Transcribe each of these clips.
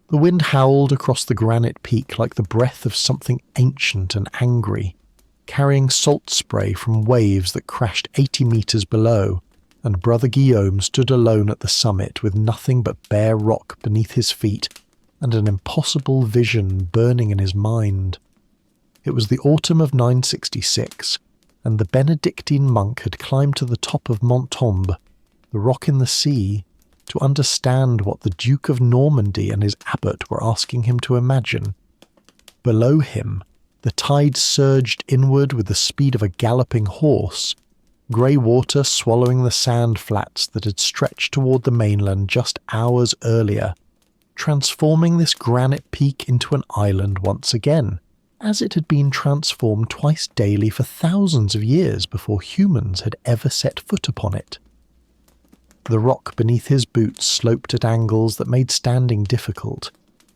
The wind howled across the granite peak like the breath of something ancient and angry, carrying salt spray from waves that crashed 80 metres below, and Brother Guillaume stood alone at the summit with nothing but bare rock beneath his feet and an impossible vision burning in his mind. It was the autumn of 966, and the Benedictine monk had climbed to the top of Mont Tombe, the rock in the sea, to understand what the Duke of Normandy and his abbot were asking him to imagine. Below him, the tide surged inward with the speed of a galloping horse, grey water swallowing the sand flats that had stretched toward the mainland just hours earlier, transforming this granite peak into an island once again, as it had been transformed twice daily for thousands of years before humans had ever set foot upon it. The rock beneath his boots sloped at angles that made standing difficult,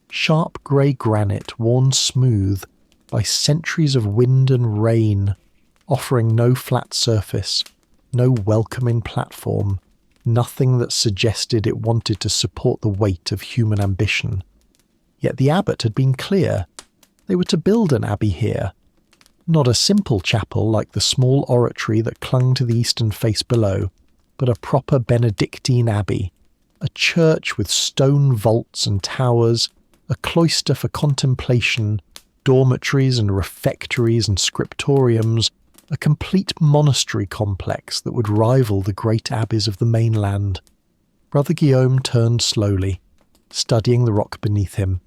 sharp grey granite worn smooth by centuries of wind and rain, offering no flat surface, no welcoming platform, nothing that suggested it wanted to support the weight of human ambition. Yet the abbot had been clear. They were to build an abbey here. Not a simple chapel like the small oratory that clung to the eastern face below, but a proper Benedictine abbey, a church with stone vaults and towers, a cloister for contemplation, dormitories and refectories and scriptoriums, a complete monastery complex that would rival the great abbeys of the mainland. Brother Guillaume turned slowly, studying the rock beneath him,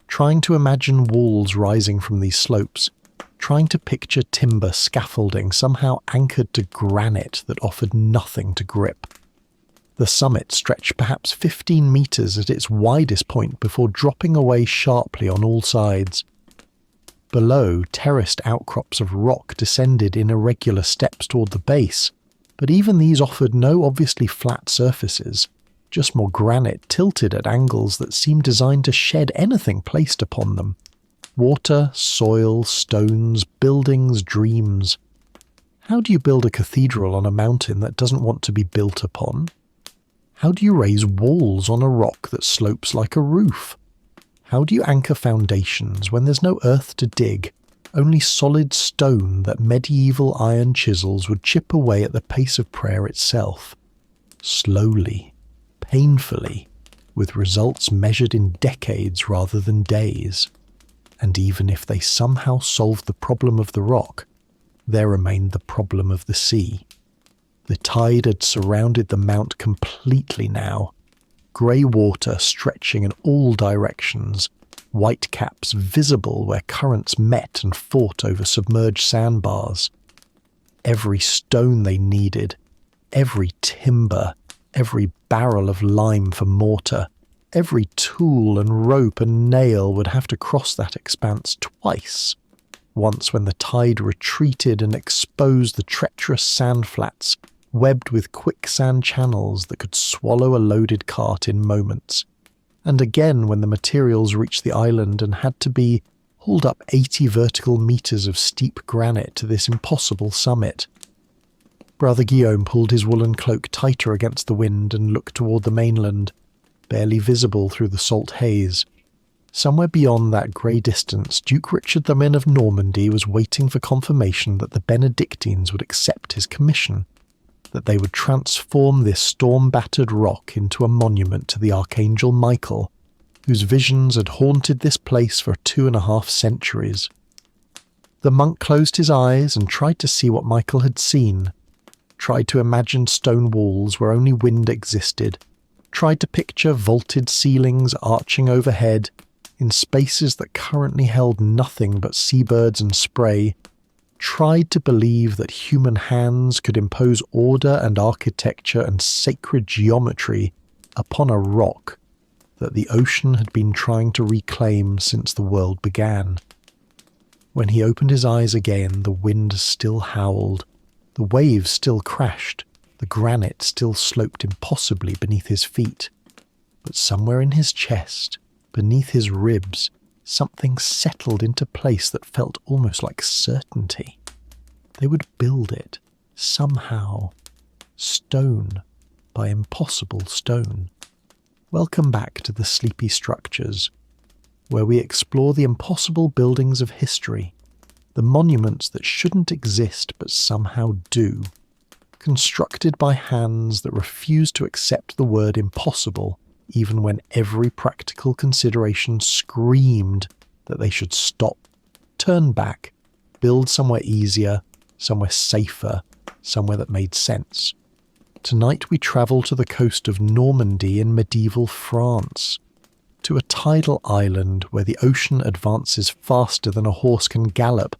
trying to imagine walls rising from these slopes, trying to picture timber scaffolding somehow anchored to granite that offered nothing to grip. The summit stretched perhaps 15 metres at its widest point before dropping away sharply on all sides. Below, terraced outcrops of rock descended in irregular steps toward the base, but even these offered no obviously flat surfaces, just more granite tilted at angles that seemed designed to shed anything placed upon them. Water, soil, stones, buildings, dreams. How do you build a cathedral on a mountain that doesn't want to be built upon? How do you raise walls on a rock that slopes like a roof? How do you anchor foundations when there's no earth to dig, only solid stone that medieval iron chisels would chip away at the pace of prayer itself? Slowly, painfully, with results measured in decades rather than days. And even if they somehow solved the problem of the rock, there remained the problem of the sea. The tide had surrounded the mount completely now, grey water stretching in all directions, white caps visible where currents met and fought over submerged sandbars. Every stone they needed, every timber, every barrel of lime for mortar, every tool and rope and nail would have to cross that expanse twice, once when the tide retreated and exposed the treacherous sand flats webbed with quicksand channels that could swallow a loaded cart in moments, and again when the materials reached the island and had to be hauled up 80 vertical metres of steep granite to this impossible summit. Brother Guillaume pulled his woolen cloak tighter against the wind and looked toward the mainland, barely visible through the salt haze. Somewhere beyond that grey distance, Duke Richard the Man of Normandy was waiting for confirmation that the Benedictines would accept his commission, that they would transform this storm-battered rock into a monument to the Archangel Michael, whose visions had haunted this place for 2.5 centuries. The monk closed his eyes and tried to see what Michael had seen, tried to imagine stone walls where only wind existed, tried to picture vaulted ceilings arching overhead, in spaces that currently held nothing but seabirds and spray, tried to believe that human hands could impose order and architecture and sacred geometry upon a rock that the ocean had been trying to reclaim since the world began. When he opened his eyes again, the wind still howled, the waves still crashed, the granite still sloped impossibly beneath his feet. But somewhere in his chest, beneath his ribs, something settled into place that felt almost like certainty. They would build it, somehow, stone by impossible stone. Welcome back to the Sleepy Structures, where we explore the impossible buildings of history, the monuments that shouldn't exist but somehow do, constructed by hands that refuse to accept the word impossible even when every practical consideration screamed that they should stop, turn back, build somewhere easier, somewhere safer, somewhere that made sense. Tonight we travel to the coast of Normandy in medieval France, to a tidal island where the ocean advances faster than a horse can gallop,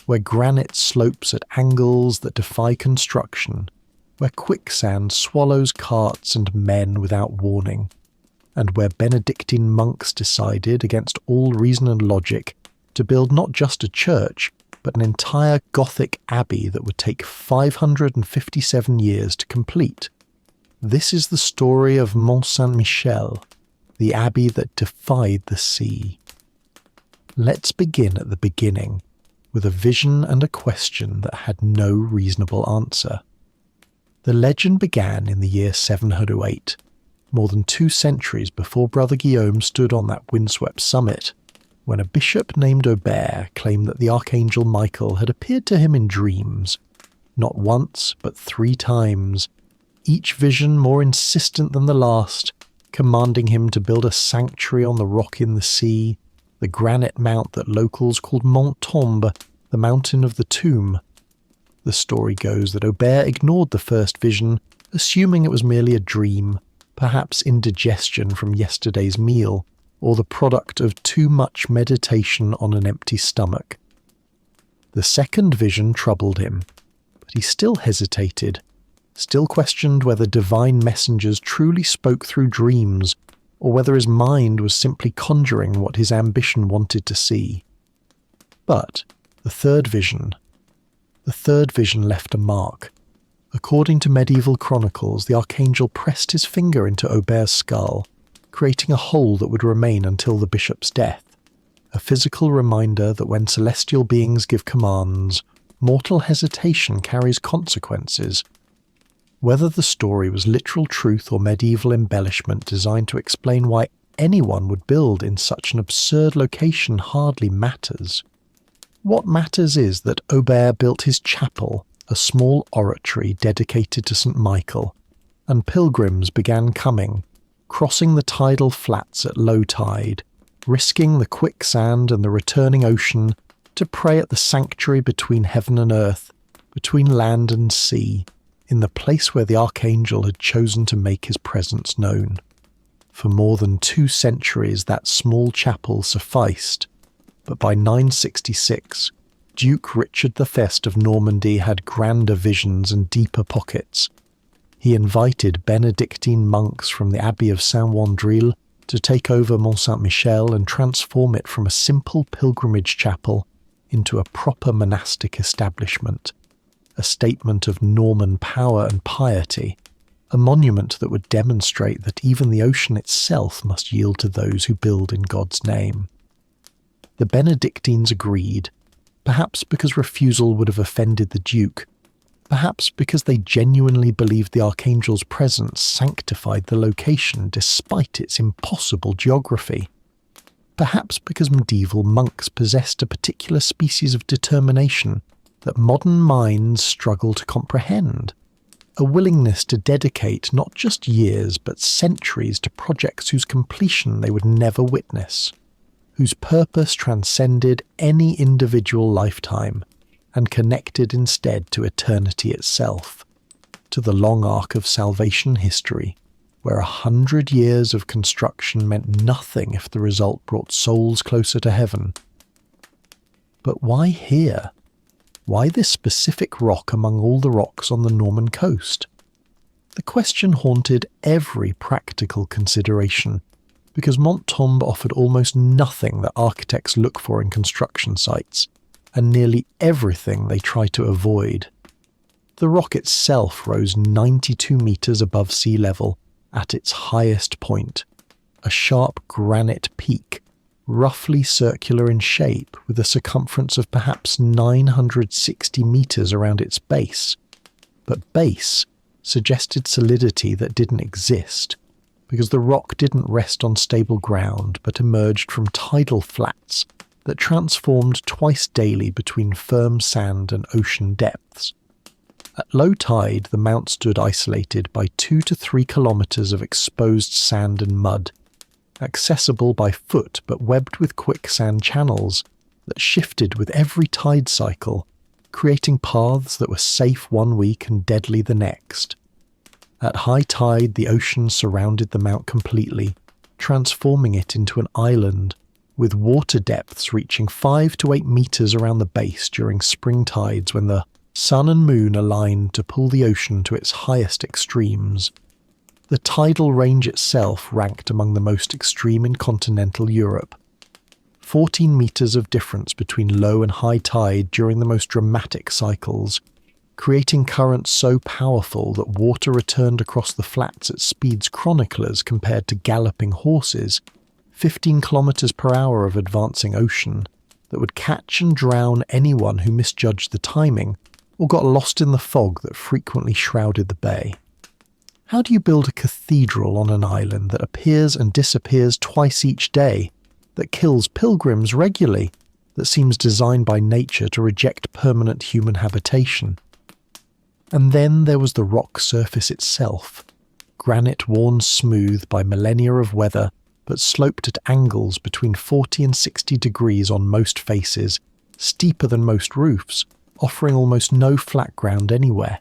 where granite slopes at angles that defy construction, where quicksand swallows carts and men without warning, and where Benedictine monks decided, against all reason and logic, to build not just a church, but an entire Gothic abbey that would take 557 years to complete. This is the story of Mont Saint Michel, the abbey that defied the sea. Let's begin at the beginning, with a vision and a question that had no reasonable answer. The legend began in the year 708, more than 2 centuries before Brother Guillaume stood on that windswept summit, when a bishop named Aubert claimed that the Archangel Michael had appeared to him in dreams, not once but 3 times, each vision more insistent than the last, commanding him to build a sanctuary on the rock in the sea, the granite mount that locals called Mont Tombe, the mountain of the tomb. The story goes that Aubert ignored the first vision, assuming it was merely a dream, perhaps indigestion from yesterday's meal, or the product of too much meditation on an empty stomach. The second vision troubled him, but he still hesitated, still questioned whether divine messengers truly spoke through dreams, or whether his mind was simply conjuring what his ambition wanted to see. But the third vision left a mark. According to medieval chronicles, the archangel pressed his finger into Aubert's skull, creating a hole that would remain until the bishop's death, a physical reminder that when celestial beings give commands, mortal hesitation carries consequences. Whether the story was literal truth or medieval embellishment designed to explain why anyone would build in such an absurd location hardly matters. What matters is that Aubert built his chapel, a small oratory dedicated to St. Michael, and pilgrims began coming, crossing the tidal flats at low tide, risking the quicksand and the returning ocean to pray at the sanctuary between heaven and earth, between land and sea, in the place where the archangel had chosen to make his presence known. For more than 2 centuries that small chapel sufficed, but by 966, Duke Richard I of Normandy had grander visions and deeper pockets. He invited Benedictine monks from the Abbey of Saint-Wandrille to take over Mont Saint Michel and transform it from a simple pilgrimage chapel into a proper monastic establishment, a statement of Norman power and piety, a monument that would demonstrate that even the ocean itself must yield to those who build in God's name. The Benedictines agreed, perhaps because refusal would have offended the Duke, perhaps because they genuinely believed the Archangel's presence sanctified the location despite its impossible geography, perhaps because medieval monks possessed a particular species of determination that modern minds struggle to comprehend, a willingness to dedicate not just years but centuries to projects whose completion they would never witness, whose purpose transcended any individual lifetime and connected instead to eternity itself, to the long arc of salvation history, where 100 years of construction meant nothing if the result brought souls closer to heaven. But why here? Why this specific rock among all the rocks on the Norman coast? The question haunted every practical consideration, because Mont Tombe offered almost nothing that architects look for in construction sites, and nearly everything they try to avoid. The rock itself rose 92 metres above sea level at its highest point, a sharp granite peak, roughly circular in shape with a circumference of perhaps 960 metres around its base. But base suggested solidity that didn't exist, because the rock didn't rest on stable ground but emerged from tidal flats that transformed twice daily between firm sand and ocean depths. At low tide, the mount stood isolated by 2 to 3 kilometres of exposed sand and mud, accessible by foot but webbed with quicksand channels that shifted with every tide cycle, creating paths that were safe one week and deadly the next. At high tide, the ocean surrounded the mount completely, transforming it into an island, with water depths reaching 5 to 8 metres around the base during spring tides when the sun and moon aligned to pull the ocean to its highest extremes. The tidal range itself ranked among the most extreme in continental Europe. 14 metres of difference between low and high tide during the most dramatic cycles, creating currents so powerful that water returned across the flats at speeds chroniclers compared to galloping horses, 15 kilometres per hour of advancing ocean, that would catch and drown anyone who misjudged the timing or got lost in the fog that frequently shrouded the bay. How do you build a cathedral on an island that appears and disappears twice each day, that kills pilgrims regularly, that seems designed by nature to reject permanent human habitation? And then there was the rock surface itself, granite worn smooth by millennia of weather, but sloped at angles between 40 and 60 degrees on most faces, steeper than most roofs, offering almost no flat ground anywhere.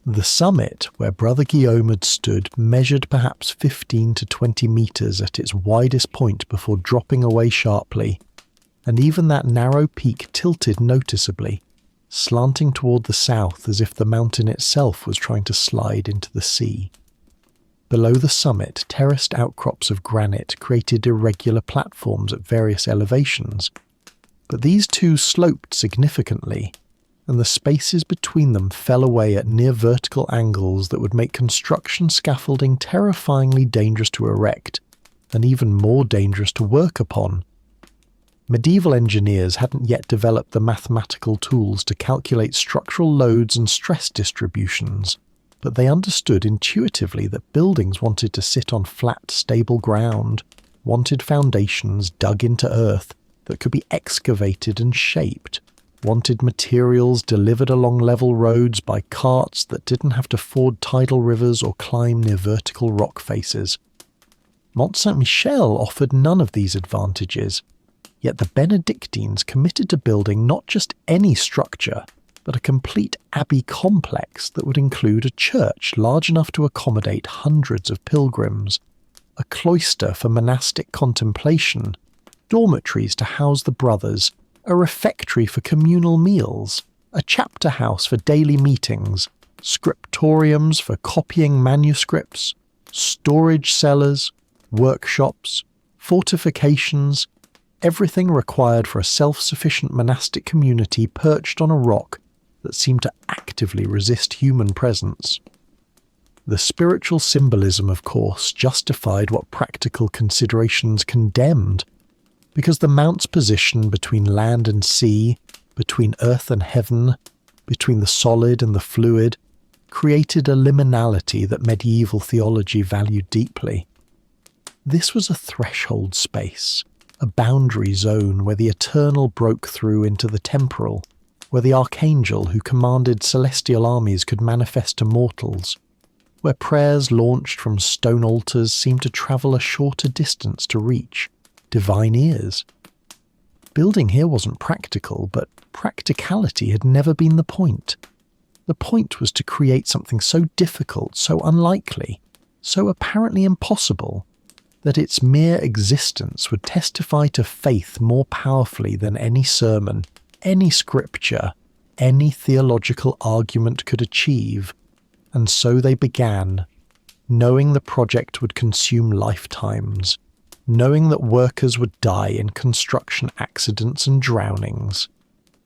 The summit, where Brother Guillaume had stood, measured perhaps 15 to 20 metres at its widest point before dropping away sharply, and even that narrow peak tilted noticeably, slanting toward the south as if the mountain itself was trying to slide into the sea. Below the summit, terraced outcrops of granite created irregular platforms at various elevations, but these too sloped significantly, and the spaces between them fell away at near vertical angles that would make construction scaffolding terrifyingly dangerous to erect, and even more dangerous to work upon. Medieval engineers hadn't yet developed the mathematical tools to calculate structural loads and stress distributions, but they understood intuitively that buildings wanted to sit on flat, stable ground, wanted foundations dug into earth that could be excavated and shaped, wanted materials delivered along level roads by carts that didn't have to ford tidal rivers or climb near vertical rock faces. Mont Saint Michel offered none of these advantages, yet the Benedictines committed to building not just any structure, but a complete abbey complex that would include a church large enough to accommodate hundreds of pilgrims, a cloister for monastic contemplation, dormitories to house the brothers, a refectory for communal meals, a chapter house for daily meetings, scriptoriums for copying manuscripts, storage cellars, workshops, fortifications, everything required for a self-sufficient monastic community perched on a rock that seemed to actively resist human presence. The spiritual symbolism, of course, justified what practical considerations condemned, because the mount's position between land and sea, between earth and heaven, between the solid and the fluid, created a liminality that medieval theology valued deeply. This was a threshold space, a boundary zone where the eternal broke through into the temporal, where the archangel who commanded celestial armies could manifest to mortals, where prayers launched from stone altars seemed to travel a shorter distance to reach divine ears. Building here wasn't practical, but practicality had never been the point. The point was to create something so difficult, so unlikely, so apparently impossible, that its mere existence would testify to faith more powerfully than any sermon, any scripture, any theological argument could achieve. And so they began, knowing the project would consume lifetimes, knowing that workers would die in construction accidents and drownings,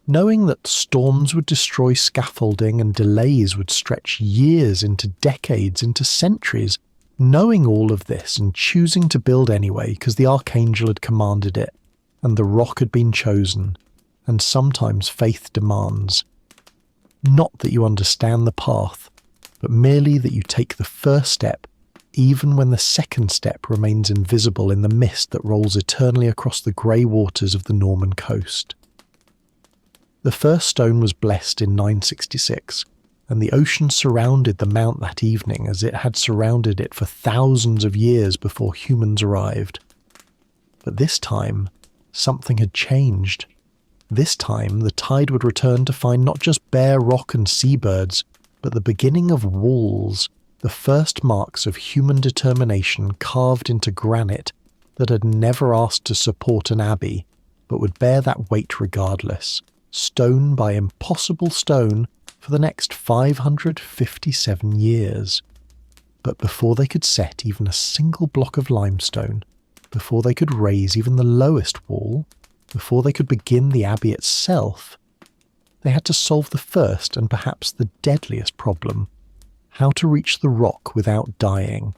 knowing that storms would destroy scaffolding and delays would stretch years into decades, into centuries, knowing all of this and choosing to build anyway because the archangel had commanded it, and the rock had been chosen, and sometimes faith demands. Not that you understand the path, but merely that you take the first step even when the second step remains invisible in the mist that rolls eternally across the grey waters of the Norman coast. The first stone was blessed in 966, and the ocean surrounded the mount that evening as it had surrounded it for thousands of years before humans arrived. But this time, something had changed. This time, the tide would return to find not just bare rock and seabirds, but the beginning of walls, the first marks of human determination carved into granite that had never asked to support an abbey, but would bear that weight regardless, stone by impossible stone, for the next 557 years. But before they could set even a single block of limestone, before they could raise even the lowest wall, before they could begin the abbey itself, they had to solve the first and perhaps the deadliest problem: how to reach the rock without dying,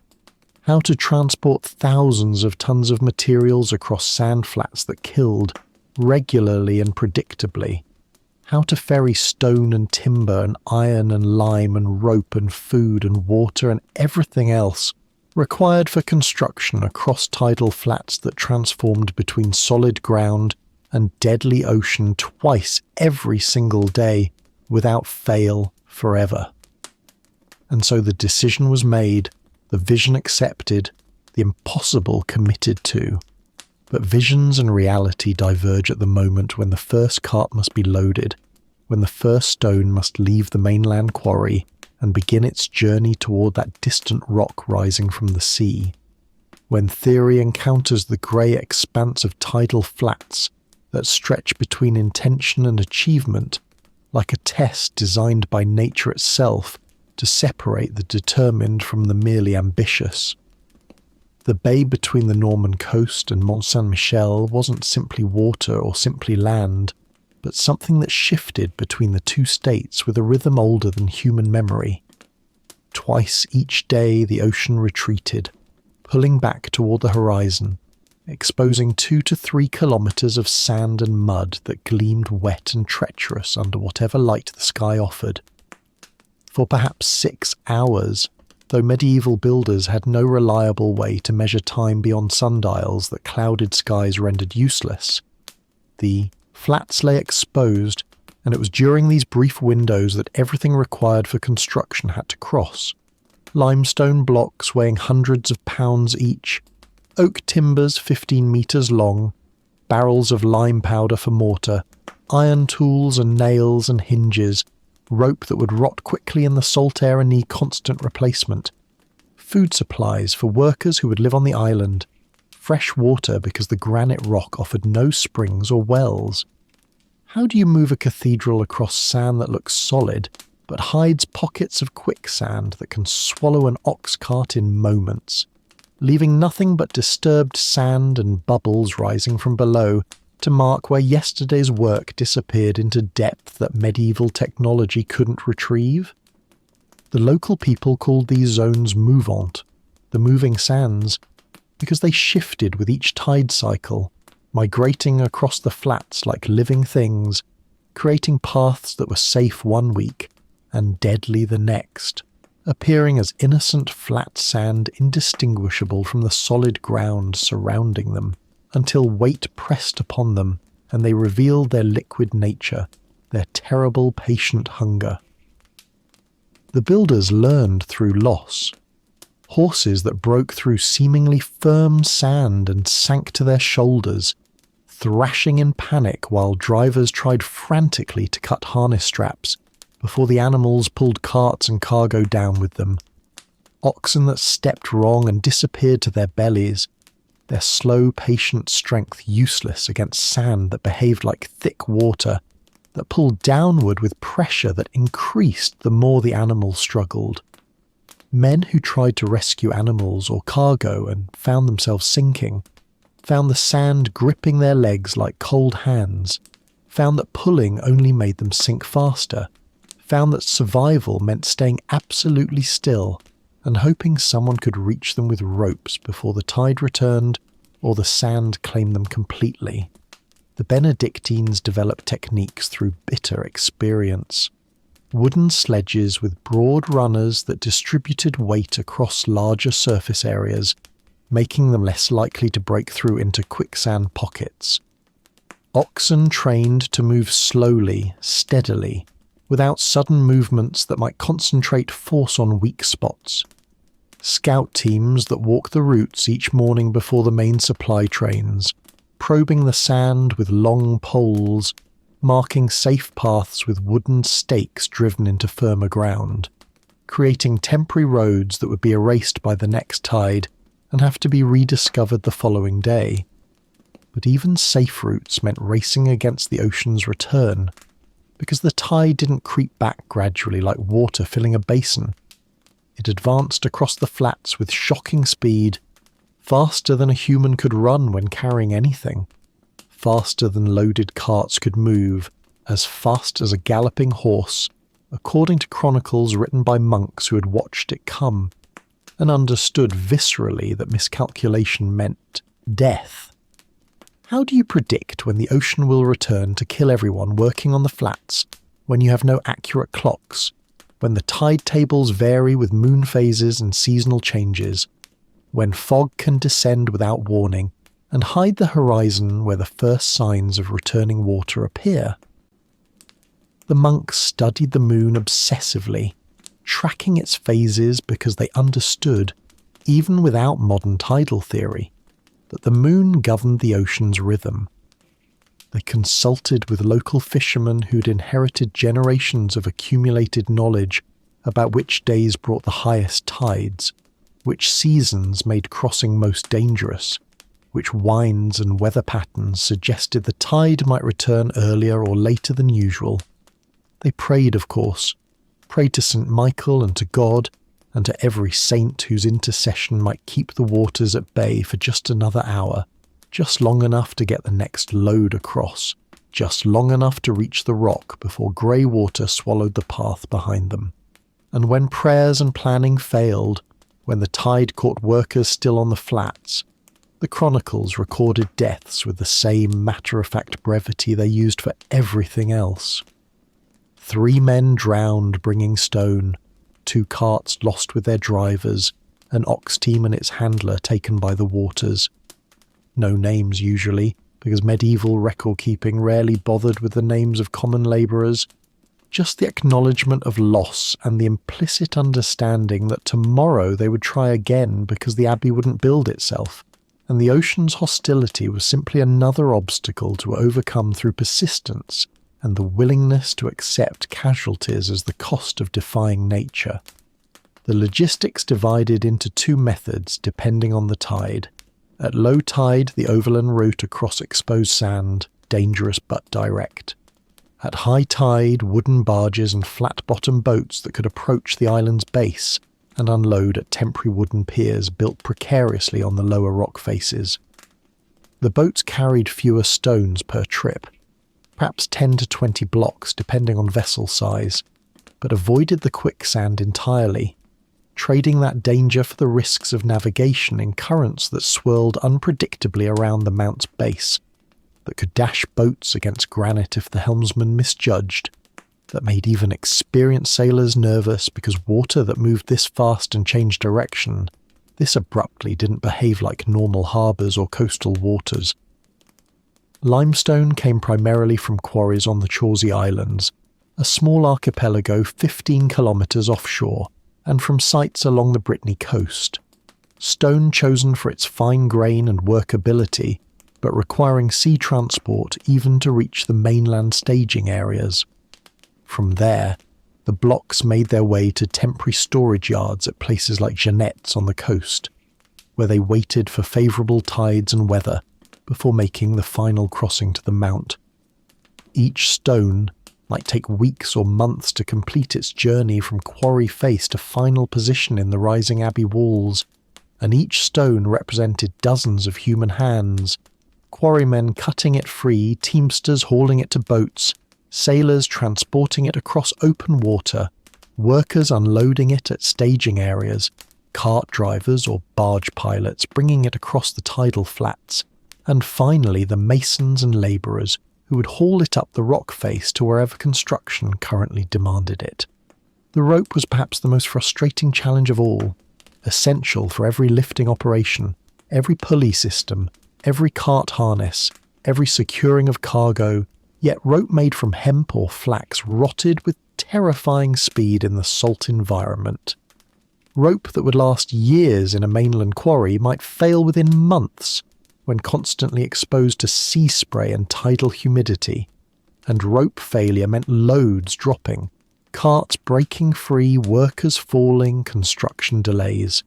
how to transport thousands of tons of materials across sand flats that killed, regularly and predictably, how to ferry stone and timber and iron and lime and rope and food and water and everything else required for construction across tidal flats that transformed between solid ground and deadly ocean twice every single day, without fail, forever. And so the decision was made, the vision accepted, the impossible committed to. But visions and reality diverge at the moment when the first cart must be loaded, when the first stone must leave the mainland quarry and begin its journey toward that distant rock rising from the sea, when theory encounters the grey expanse of tidal flats that stretch between intention and achievement, like a test designed by nature itself to separate the determined from the merely ambitious. The bay between the Norman coast and Mont Saint Michel wasn't simply water or simply land, but something that shifted between the two states with a rhythm older than human memory. Twice each day the ocean retreated, pulling back toward the horizon, exposing 2 to 3 kilometers of sand and mud that gleamed wet and treacherous under whatever light the sky offered. For perhaps 6 hours, though medieval builders had no reliable way to measure time beyond sundials that clouded skies rendered useless, the flats lay exposed, and it was during these brief windows that everything required for construction had to cross. Limestone blocks weighing hundreds of pounds each, oak timbers 15 metres long, barrels of lime powder for mortar, iron tools and nails and hinges, rope that would rot quickly in the salt air and need constant replacement, food supplies for workers who would live on the island, fresh water because the granite rock offered no springs or wells. How do you move a cathedral across sand that looks solid, but hides pockets of quicksand that can swallow an ox cart in moments, leaving nothing but disturbed sand and bubbles rising from below to mark where yesterday's work disappeared into depth that medieval technology couldn't retrieve? The local people called these zones mouvant, the moving sands, because they shifted with each tide cycle, migrating across the flats like living things, creating paths that were safe one week and deadly the next, appearing as innocent flat sand indistinguishable from the solid ground surrounding them, until weight pressed upon them and they revealed their liquid nature, their terrible patient hunger. The builders learned through loss. Horses that broke through seemingly firm sand and sank to their shoulders, thrashing in panic while drivers tried frantically to cut harness straps before the animals pulled carts and cargo down with them. Oxen that stepped wrong and disappeared to their bellies, their slow, patient strength useless against sand that behaved like thick water, that pulled downward with pressure that increased the more the animals struggled. Men who tried to rescue animals or cargo and found themselves sinking, found the sand gripping their legs like cold hands, found that pulling only made them sink faster, found that survival meant staying absolutely still and hoping someone could reach them with ropes before the tide returned or the sand claimed them completely. The Benedictines developed techniques through bitter experience. wooden sledges with broad runners that distributed weight across larger surface areas, making them less likely to break through into quicksand pockets. Oxen trained to move slowly, steadily, without sudden movements that might concentrate force on weak spots. Scout teams that walk the routes each morning before the main supply trains, probing the sand with long poles, marking safe paths with wooden stakes driven into firmer ground, creating temporary roads that would be erased by the next tide and have to be rediscovered the following day. But even safe routes meant racing against the ocean's return, because the tide didn't creep back gradually like water filling a basin. It advanced across the flats with shocking speed, faster than a human could run when carrying anything, faster than loaded carts could move, as fast as a galloping horse, according to chronicles written by monks who had watched it come, and understood viscerally that miscalculation meant death. How do you predict when the ocean will return to kill everyone working on the flats, when you have no accurate clocks, when the tide tables vary with moon phases and seasonal changes, when fog can descend without warning and hide the horizon where the first signs of returning water appear? The monks studied the moon obsessively, tracking its phases because they understood, even without modern tidal theory, that the moon governed the ocean's rhythm. They consulted with local fishermen who'd inherited generations of accumulated knowledge about which days brought the highest tides, which seasons made crossing most dangerous, which winds and weather patterns suggested the tide might return earlier or later than usual. They prayed, of course, prayed to St. Michael and to God, and to every saint whose intercession might keep the waters at bay for just another hour, just long enough to get the next load across, just long enough to reach the rock before grey water swallowed the path behind them. And when prayers and planning failed, when the tide caught workers still on the flats, the chronicles recorded deaths with the same matter-of-fact brevity they used for everything else. 3 men drowned bringing stone, 2 carts lost with their drivers, an ox team and its handler taken by the waters. No names usually, because medieval record-keeping rarely bothered with the names of common labourers, just the acknowledgement of loss and the implicit understanding that tomorrow they would try again because the abbey wouldn't build itself, and the ocean's hostility was simply another obstacle to overcome through persistence and the willingness to accept casualties as the cost of defying nature. The logistics divided into 2 methods depending on the tide. At low tide, the overland route across exposed sand, dangerous but direct. At high tide, wooden barges and flat-bottomed boats that could approach the island's base and unload at temporary wooden piers built precariously on the lower rock faces. The boats carried fewer stones per trip, perhaps 10 to 20 blocks depending on vessel size, but avoided the quicksand entirely, trading that danger for the risks of navigation in currents that swirled unpredictably around the mount's base, that could dash boats against granite if the helmsman misjudged, that made even experienced sailors nervous because water that moved this fast and changed direction, this abruptly didn't behave like normal harbours or coastal waters. Limestone came primarily from quarries on the Chawsey Islands, a small archipelago 15 kilometres offshore, and from sites along the Brittany coast. Stone chosen for its fine grain and workability, but requiring sea transport even to reach the mainland staging areas. From there, the blocks made their way to temporary storage yards at places like Jeanette's on the coast, where they waited for favourable tides and weather before making the final crossing to the mount. Each stone might take weeks or months to complete its journey from quarry face to final position in the rising abbey walls, and each stone represented dozens of human hands, quarrymen cutting it free, teamsters hauling it to boats, sailors transporting it across open water, workers unloading it at staging areas, cart drivers or barge pilots bringing it across the tidal flats, and finally the masons and labourers who who would haul it up the rock face to wherever construction currently demanded it. The rope was perhaps the most frustrating challenge of all, essential for every lifting operation, every pulley system, every cart harness, every securing of cargo, yet rope made from hemp or flax rotted with terrifying speed in the salt environment. Rope that would last years in a mainland quarry might fail within months when constantly exposed to sea spray and tidal humidity, and rope failure meant loads dropping, carts breaking free, workers falling, construction delays.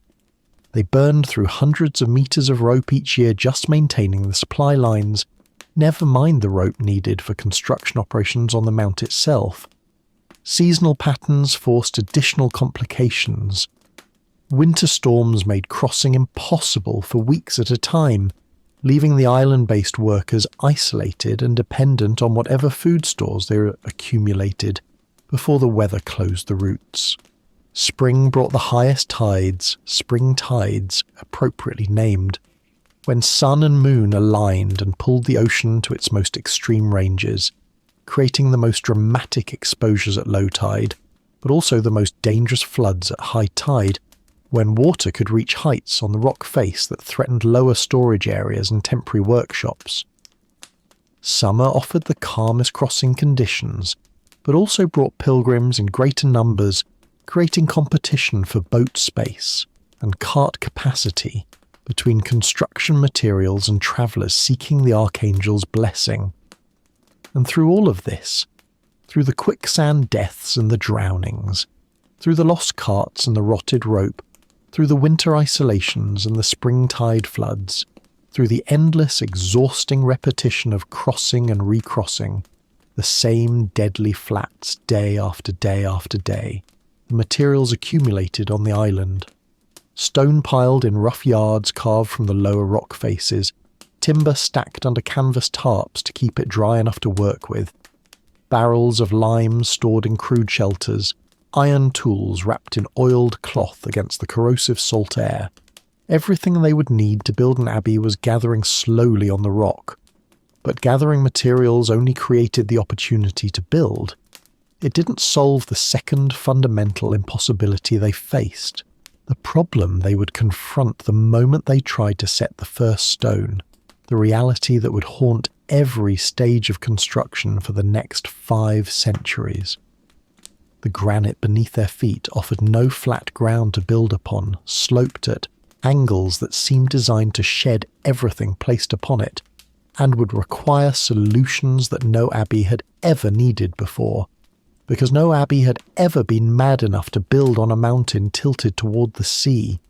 They burned through hundreds of meters of rope each year just maintaining the supply lines, never mind the rope needed for construction operations on the mount itself. Seasonal patterns forced additional complications. Winter storms made crossing impossible for weeks at a time, leaving the island-based workers isolated and dependent on whatever food stores they accumulated before the weather closed the routes. Spring brought the highest tides, spring tides appropriately named, when sun and moon aligned and pulled the ocean to its most extreme ranges, creating the most dramatic exposures at low tide, but also the most dangerous floods at high tide, when water could reach heights on the rock face that threatened lower storage areas and temporary workshops. Summer offered the calmest crossing conditions, but also brought pilgrims in greater numbers, creating competition for boat space and cart capacity between construction materials and travellers seeking the Archangel's blessing. And through all of this, through the quicksand deaths and the drownings, through the lost carts and the rotted rope, through the winter isolations and the spring tide floods, through the endless, exhausting repetition of crossing and recrossing, the same deadly flats day after day after day, the materials accumulated on the island. Stone piled in rough yards carved from the lower rock faces, timber stacked under canvas tarps to keep it dry enough to work with, barrels of lime stored in crude shelters, iron tools wrapped in oiled cloth against the corrosive salt air. Everything they would need to build an abbey was gathering slowly on the rock. But gathering materials only created the opportunity to build. It didn't solve the second fundamental impossibility they faced, the problem they would confront the moment they tried to set the first stone, the reality that would haunt every stage of construction for the next 5 centuries. The granite beneath their feet offered no flat ground to build upon, sloped at angles that seemed designed to shed everything placed upon it, and would require solutions that no abbey had ever needed before, because no abbey had ever been mad enough to build on a mountain tilted toward the sea.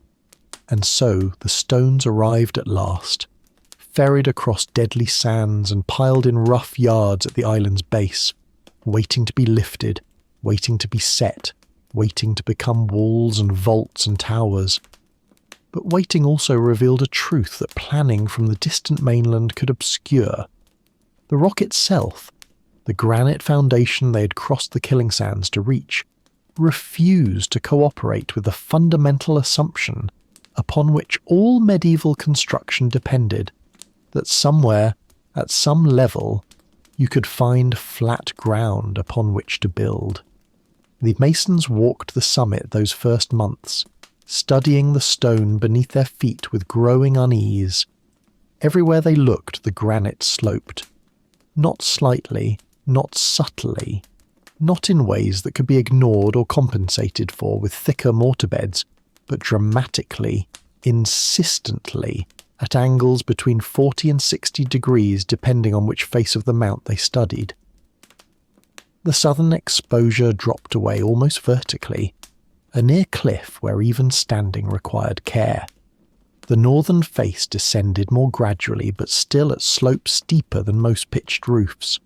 And so the stones arrived at last, ferried across deadly sands and piled in rough yards at the island's base, waiting to be lifted, waiting to be set, waiting to become walls and vaults and towers. But waiting also revealed a truth that planning from the distant mainland could obscure. The rock itself, the granite foundation they had crossed the killing sands to reach, refused to cooperate with the fundamental assumption upon which all medieval construction depended, that somewhere, at some level, you could find flat ground upon which to build. The masons walked the summit those first months, studying the stone beneath their feet with growing unease. Everywhere they looked, the granite sloped. Not slightly, not subtly, not in ways that could be ignored or compensated for with thicker mortar beds, but dramatically, insistently, at angles between 40 and 60 degrees depending on which face of the mount they studied. The southern exposure dropped away almost vertically, a near cliff where even standing required care. The northern face descended more gradually but still at slopes steeper than most pitched roofs.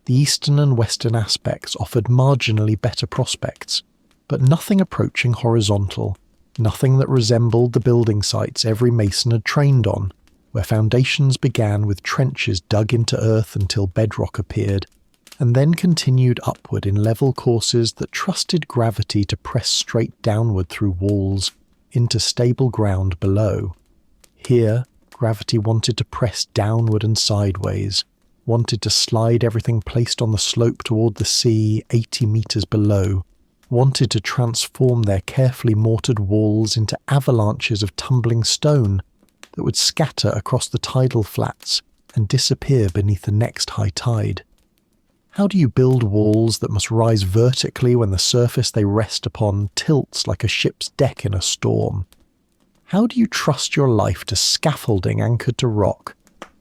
The eastern and western aspects offered marginally better prospects, but nothing approaching horizontal, nothing that resembled the building sites every mason had trained on, where foundations began with trenches dug into earth until bedrock appeared, and then continued upward in level courses that trusted gravity to press straight downward through walls into stable ground below. Here, gravity wanted to press downward and sideways, wanted to slide everything placed on the slope toward the sea 80 metres below, wanted to transform their carefully mortared walls into avalanches of tumbling stone that would scatter across the tidal flats and disappear beneath the next high tide. How do you build walls that must rise vertically when the surface they rest upon tilts like a ship's deck in a storm? How do you trust your life to scaffolding anchored to rock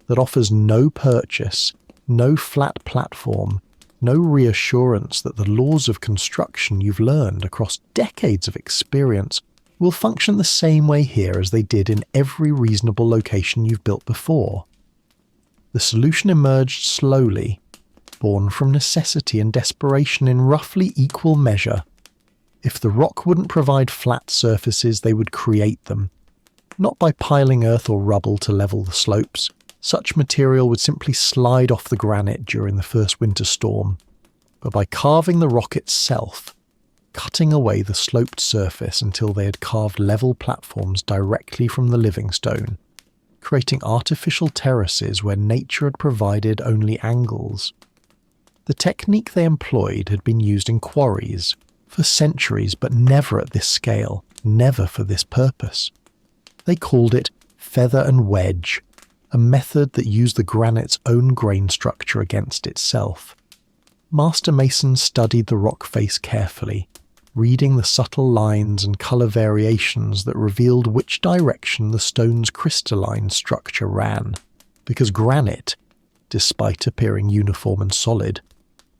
that offers no purchase, no flat platform, no reassurance that the laws of construction you've learned across decades of experience will function the same way here as they did in every reasonable location you've built before? The solution emerged slowly, born from necessity and desperation in roughly equal measure. If the rock wouldn't provide flat surfaces, they would create them. Not by piling earth or rubble to level the slopes. Such material would simply slide off the granite during the first winter storm, but by carving the rock itself, cutting away the sloped surface until they had carved level platforms directly from the living stone, creating artificial terraces where nature had provided only angles. The technique they employed had been used in quarries for centuries, but never at this scale, never for this purpose. They called it feather and wedge, a method that used the granite's own grain structure against itself. Master masons studied the rock face carefully, reading the subtle lines and colour variations that revealed which direction the stone's crystalline structure ran, because granite, despite appearing uniform and solid,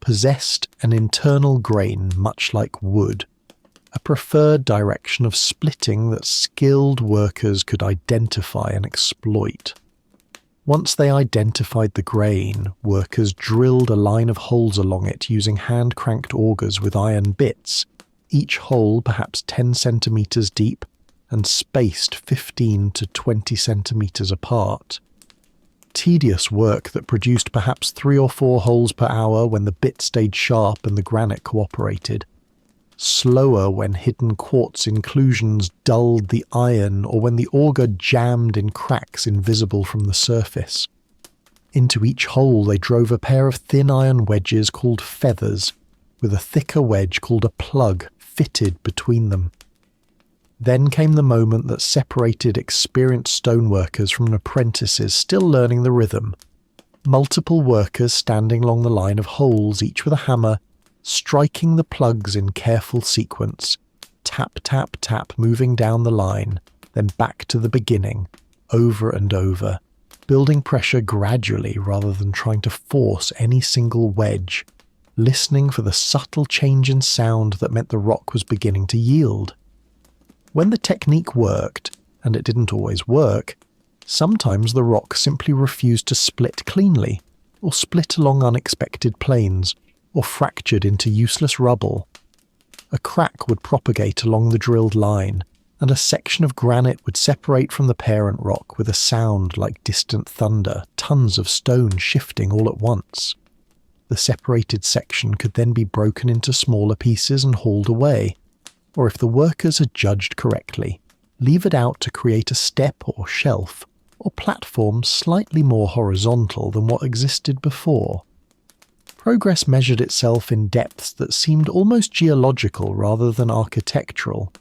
possessed an internal grain much like wood, a preferred direction of splitting that skilled workers could identify and exploit. Once they identified the grain, workers drilled a line of holes along it using hand-cranked augers with iron bits, each hole perhaps 10 centimetres deep and spaced 15 to 20 centimetres apart. Tedious work that produced perhaps 3 or 4 holes per hour when the bit stayed sharp and the granite cooperated. Slower when hidden quartz inclusions dulled the iron or when the auger jammed in cracks invisible from the surface. Into each hole they drove a pair of thin iron wedges called feathers, with a thicker wedge called a plug fitted between them. Then came the moment that separated experienced stoneworkers from apprentices still learning the rhythm. Multiple workers standing along the line of holes, each with a hammer, striking the plugs in careful sequence, tap, tap, tap, moving down the line, then back to the beginning, over and over, building pressure gradually rather than trying to force any single wedge, listening for the subtle change in sound that meant the rock was beginning to yield. When the technique worked, and it didn't always work, sometimes the rock simply refused to split cleanly, or split along unexpected planes, or fractured into useless rubble. A crack would propagate along the drilled line, and a section of granite would separate from the parent rock with a sound like distant thunder, tons of stone shifting all at once. The separated section could then be broken into smaller pieces and hauled away, or if the workers had judged correctly, levered out to create a step or shelf, or platform slightly more horizontal than what existed before. Progress measured itself in depths that seemed almost geological rather than architectural.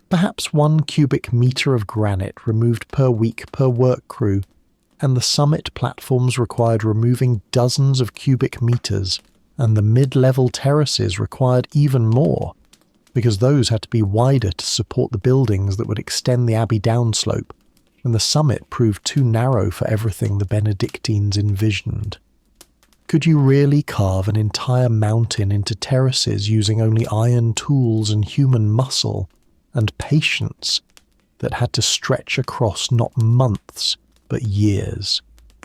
Perhaps 1 cubic metre of granite removed per week per work crew, and the summit platforms required removing dozens of cubic metres, and the mid-level terraces required even more, because those had to be wider to support the buildings that would extend the Abbey downslope, and the summit proved too narrow for everything the Benedictines envisioned. Could you really carve an entire mountain into terraces using only iron tools and human muscle and patience that had to stretch across not months but years,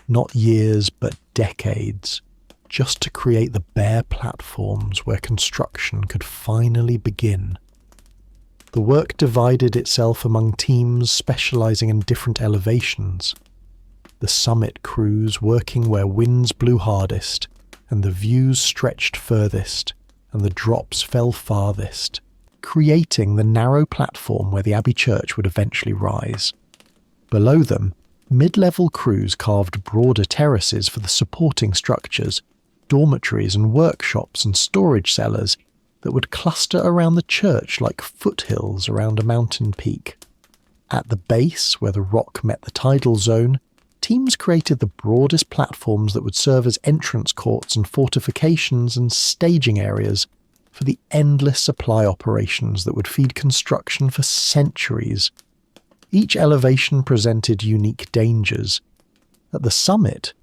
not years but decades, just to create the bare platforms where construction could finally begin? The work divided itself among teams specializing in different elevations. The summit crews working where winds blew hardest, and the views stretched furthest, and the drops fell farthest, creating the narrow platform where the Abbey church would eventually rise. Below them, Mid-level crews carved broader terraces for the supporting structures, dormitories and workshops and storage cellars that would cluster around the church like foothills around a mountain peak. At the base, where the rock met the tidal zone, teams created the broadest platforms that would serve as entrance courts and fortifications and staging areas for the endless supply operations that would feed construction for centuries. Each elevation presented unique dangers. At the summit,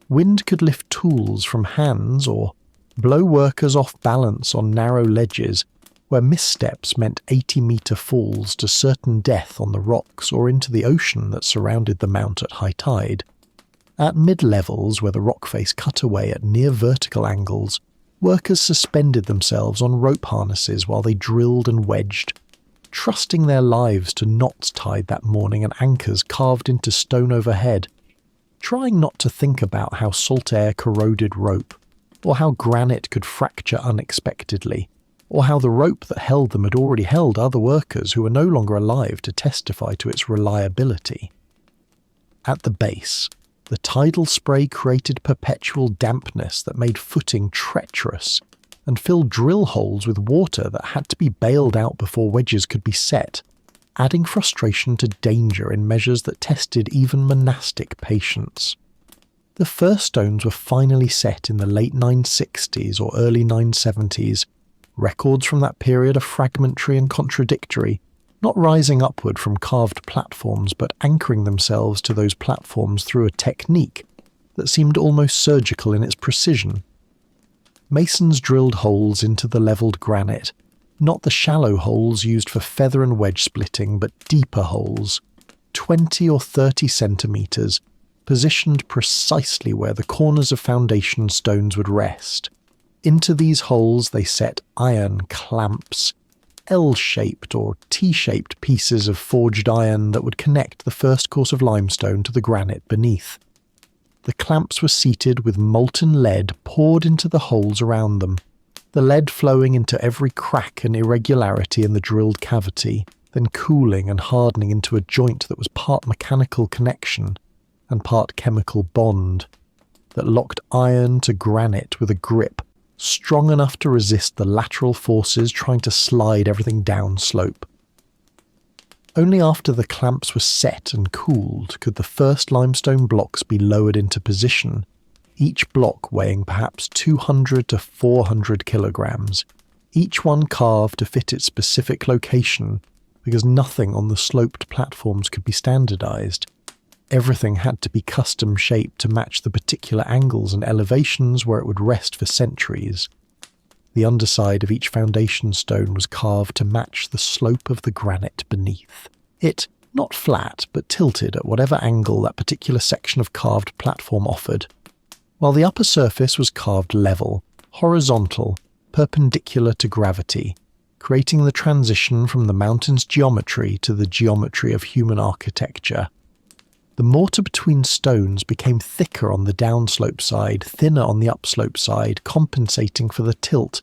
wind could lift tools from hands or blow workers off balance on narrow ledges where missteps meant 80-metre falls to certain death on the rocks or into the ocean that surrounded the mount at high tide. At mid-levels, where the rock face cut away at near vertical angles, workers suspended themselves on rope harnesses while they drilled and wedged, trusting their lives to knots tied that morning and anchors carved into stone overhead, trying not to think about how salt air corroded rope, or how granite could fracture unexpectedly, or how the rope that held them had already held other workers who were no longer alive to testify to its reliability. At the base, the tidal spray created perpetual dampness that made footing treacherous and filled drill holes with water that had to be bailed out before wedges could be set, adding frustration to danger in measures that tested even monastic patience. The first stones were finally set in the late 960s or early 970s. Records from that period are fragmentary and contradictory, not rising upward from carved platforms but anchoring themselves to those platforms through a technique that seemed almost surgical in its precision. Masons drilled holes into the levelled granite, not the shallow holes used for feather and wedge splitting, but deeper holes, 20 or 30 centimetres, positioned precisely where the corners of foundation stones would rest. Into these holes they set iron clamps, L-shaped or T-shaped pieces of forged iron that would connect the first course of limestone to the granite beneath. The clamps were seated with molten lead poured into the holes around them, the lead flowing into every crack and irregularity in the drilled cavity, then cooling and hardening into a joint that was part mechanical connection and part chemical bond, that locked iron to granite with a grip strong enough to resist the lateral forces trying to slide everything downslope. Only after the clamps were set and cooled could the first limestone blocks be lowered into position, each block weighing perhaps 200 to 400 kilograms, each one carved to fit its specific location because nothing on the sloped platforms could be standardized. Everything had to be custom-shaped to match the particular angles and elevations where it would rest for centuries. The underside of each foundation stone was carved to match the slope of the granite beneath. It, not flat, but tilted at whatever angle that particular section of carved platform offered, while the upper surface was carved level, horizontal, perpendicular to gravity, creating the transition from the mountain's geometry to the geometry of human architecture. The mortar between stones became thicker on the downslope side, thinner on the upslope side, compensating for the tilt,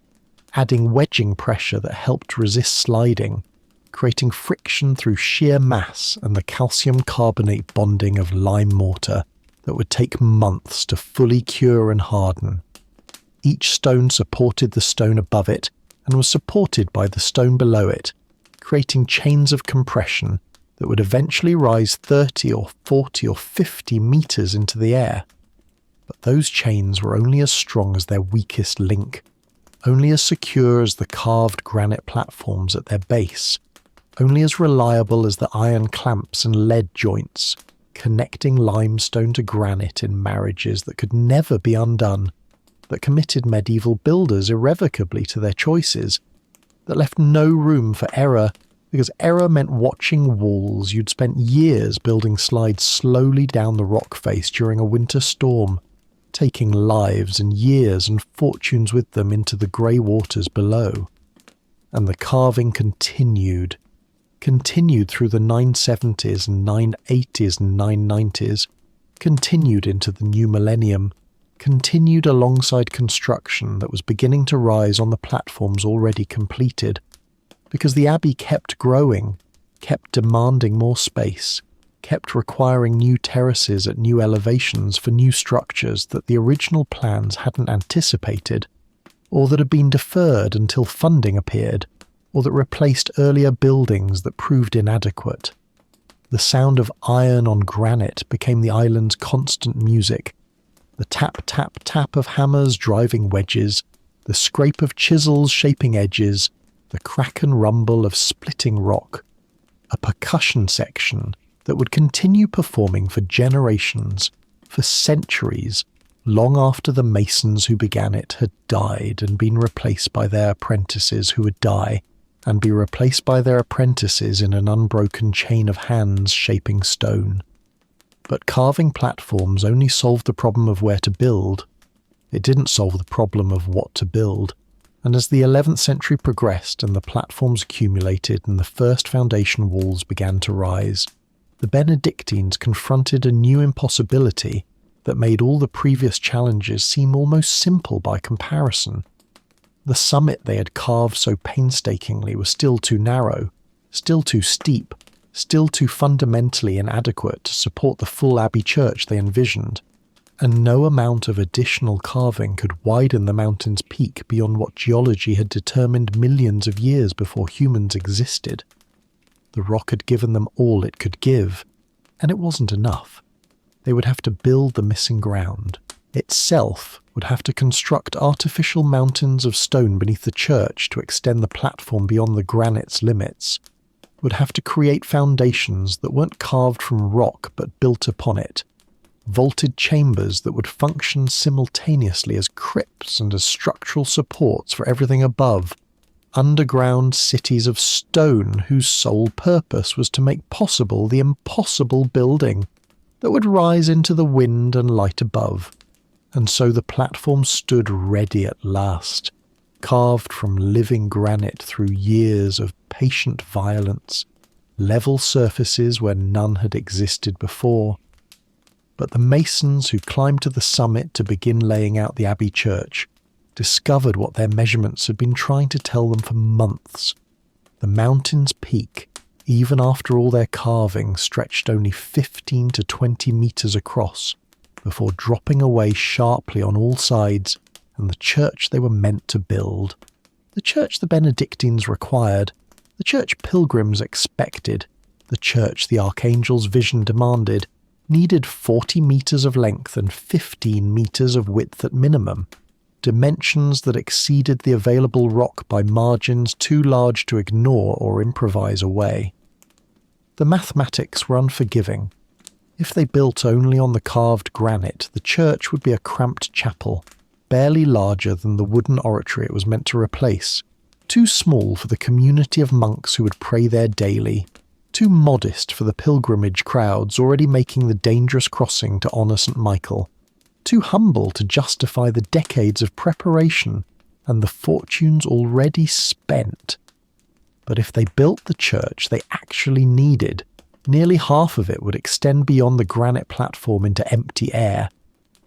adding wedging pressure that helped resist sliding, creating friction through sheer mass and the calcium carbonate bonding of lime mortar that would take months to fully cure and harden. Each stone supported the stone above it and was supported by the stone below it, creating chains of compression that would eventually rise 30 or 40 or 50 meters into the air. But those chains were only as strong as their weakest link, only as secure as the carved granite platforms at their base, only as reliable as the iron clamps and lead joints, connecting limestone to granite in marriages that could never be undone, that committed medieval builders irrevocably to their choices, that left no room for error, because error meant watching walls you'd spent years building slide slowly down the rock face during a winter storm, taking lives and years and fortunes with them into the grey waters below. And the carving continued through the 970s and 980s and 990s, continued into the new millennium, continued alongside construction that was beginning to rise on the platforms already completed, because the abbey kept growing, kept demanding more space, kept requiring new terraces at new elevations for new structures that the original plans hadn't anticipated, or that had been deferred until funding appeared, or that replaced earlier buildings that proved inadequate. The sound of iron on granite became the island's constant music. The tap, tap, tap of hammers driving wedges, the scrape of chisels shaping edges, the crack and rumble of splitting rock. A percussion section that would continue performing for generations, for centuries, long after the masons who began it had died and been replaced by their apprentices who would die, and be replaced by their apprentices in an unbroken chain of hands shaping stone. But carving platforms only solved the problem of where to build. It didn't solve the problem of what to build, and as the 11th century progressed and the platforms accumulated and the first foundation walls began to rise, the Benedictines confronted a new impossibility that made all the previous challenges seem almost simple by comparison. The summit they had carved so painstakingly was still too narrow, still too steep, still too fundamentally inadequate to support the full abbey church they envisioned, and no amount of additional carving could widen the mountain's peak beyond what geology had determined millions of years before humans existed. The rock had given them all it could give, and it wasn't enough. They would have to build the missing ground. Itself would have to construct artificial mountains of stone beneath the church to extend the platform beyond the granite's limits, would have to create foundations that weren't carved from rock but built upon it, vaulted chambers that would function simultaneously as crypts and as structural supports for everything above, underground cities of stone whose sole purpose was to make possible the impossible building that would rise into the wind and light above. And so the platform stood ready at last, carved from living granite through years of patient violence, level surfaces where none had existed before. But the masons who climbed to the summit to begin laying out the abbey church discovered what their measurements had been trying to tell them for months. The mountain's peak, even after all their carving, stretched only 15 to 20 meters across, before dropping away sharply on all sides, and the church they were meant to build, the church the Benedictines required, the church pilgrims expected, the church the archangel's vision demanded, needed 40 meters of length and 15 meters of width at minimum, dimensions that exceeded the available rock by margins too large to ignore or improvise away. The mathematics were unforgiving. If they built only on the carved granite, the church would be a cramped chapel, barely larger than the wooden oratory it was meant to replace, too small for the community of monks who would pray there daily, too modest for the pilgrimage crowds already making the dangerous crossing to honour St. Michael, too humble to justify the decades of preparation and the fortunes already spent. But if they built the church they actually needed, nearly half of it would extend beyond the granite platform into empty air,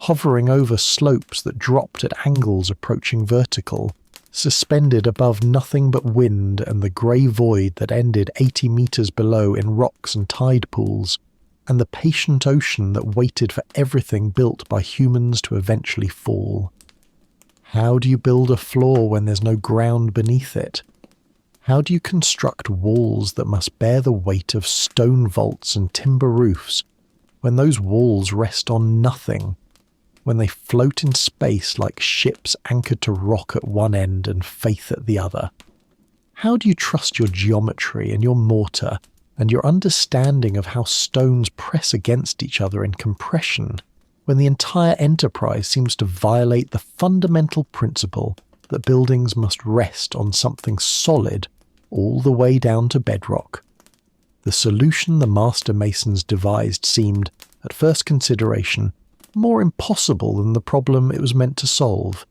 hovering over slopes that dropped at angles approaching vertical, suspended above nothing but wind and the grey void that ended 80 meters below in rocks and tide pools, and the patient ocean that waited for everything built by humans to eventually fall. How do you build a floor when there's no ground beneath it? How do you construct walls that must bear the weight of stone vaults and timber roofs when those walls rest on nothing, when they float in space like ships anchored to rock at one end and faith at the other? How do you trust your geometry and your mortar and your understanding of how stones press against each other in compression when the entire enterprise seems to violate the fundamental principle that buildings must rest on something solid all the way down to bedrock? The solution the master masons devised seemed, at first consideration, more impossible than the problem it was meant to solve.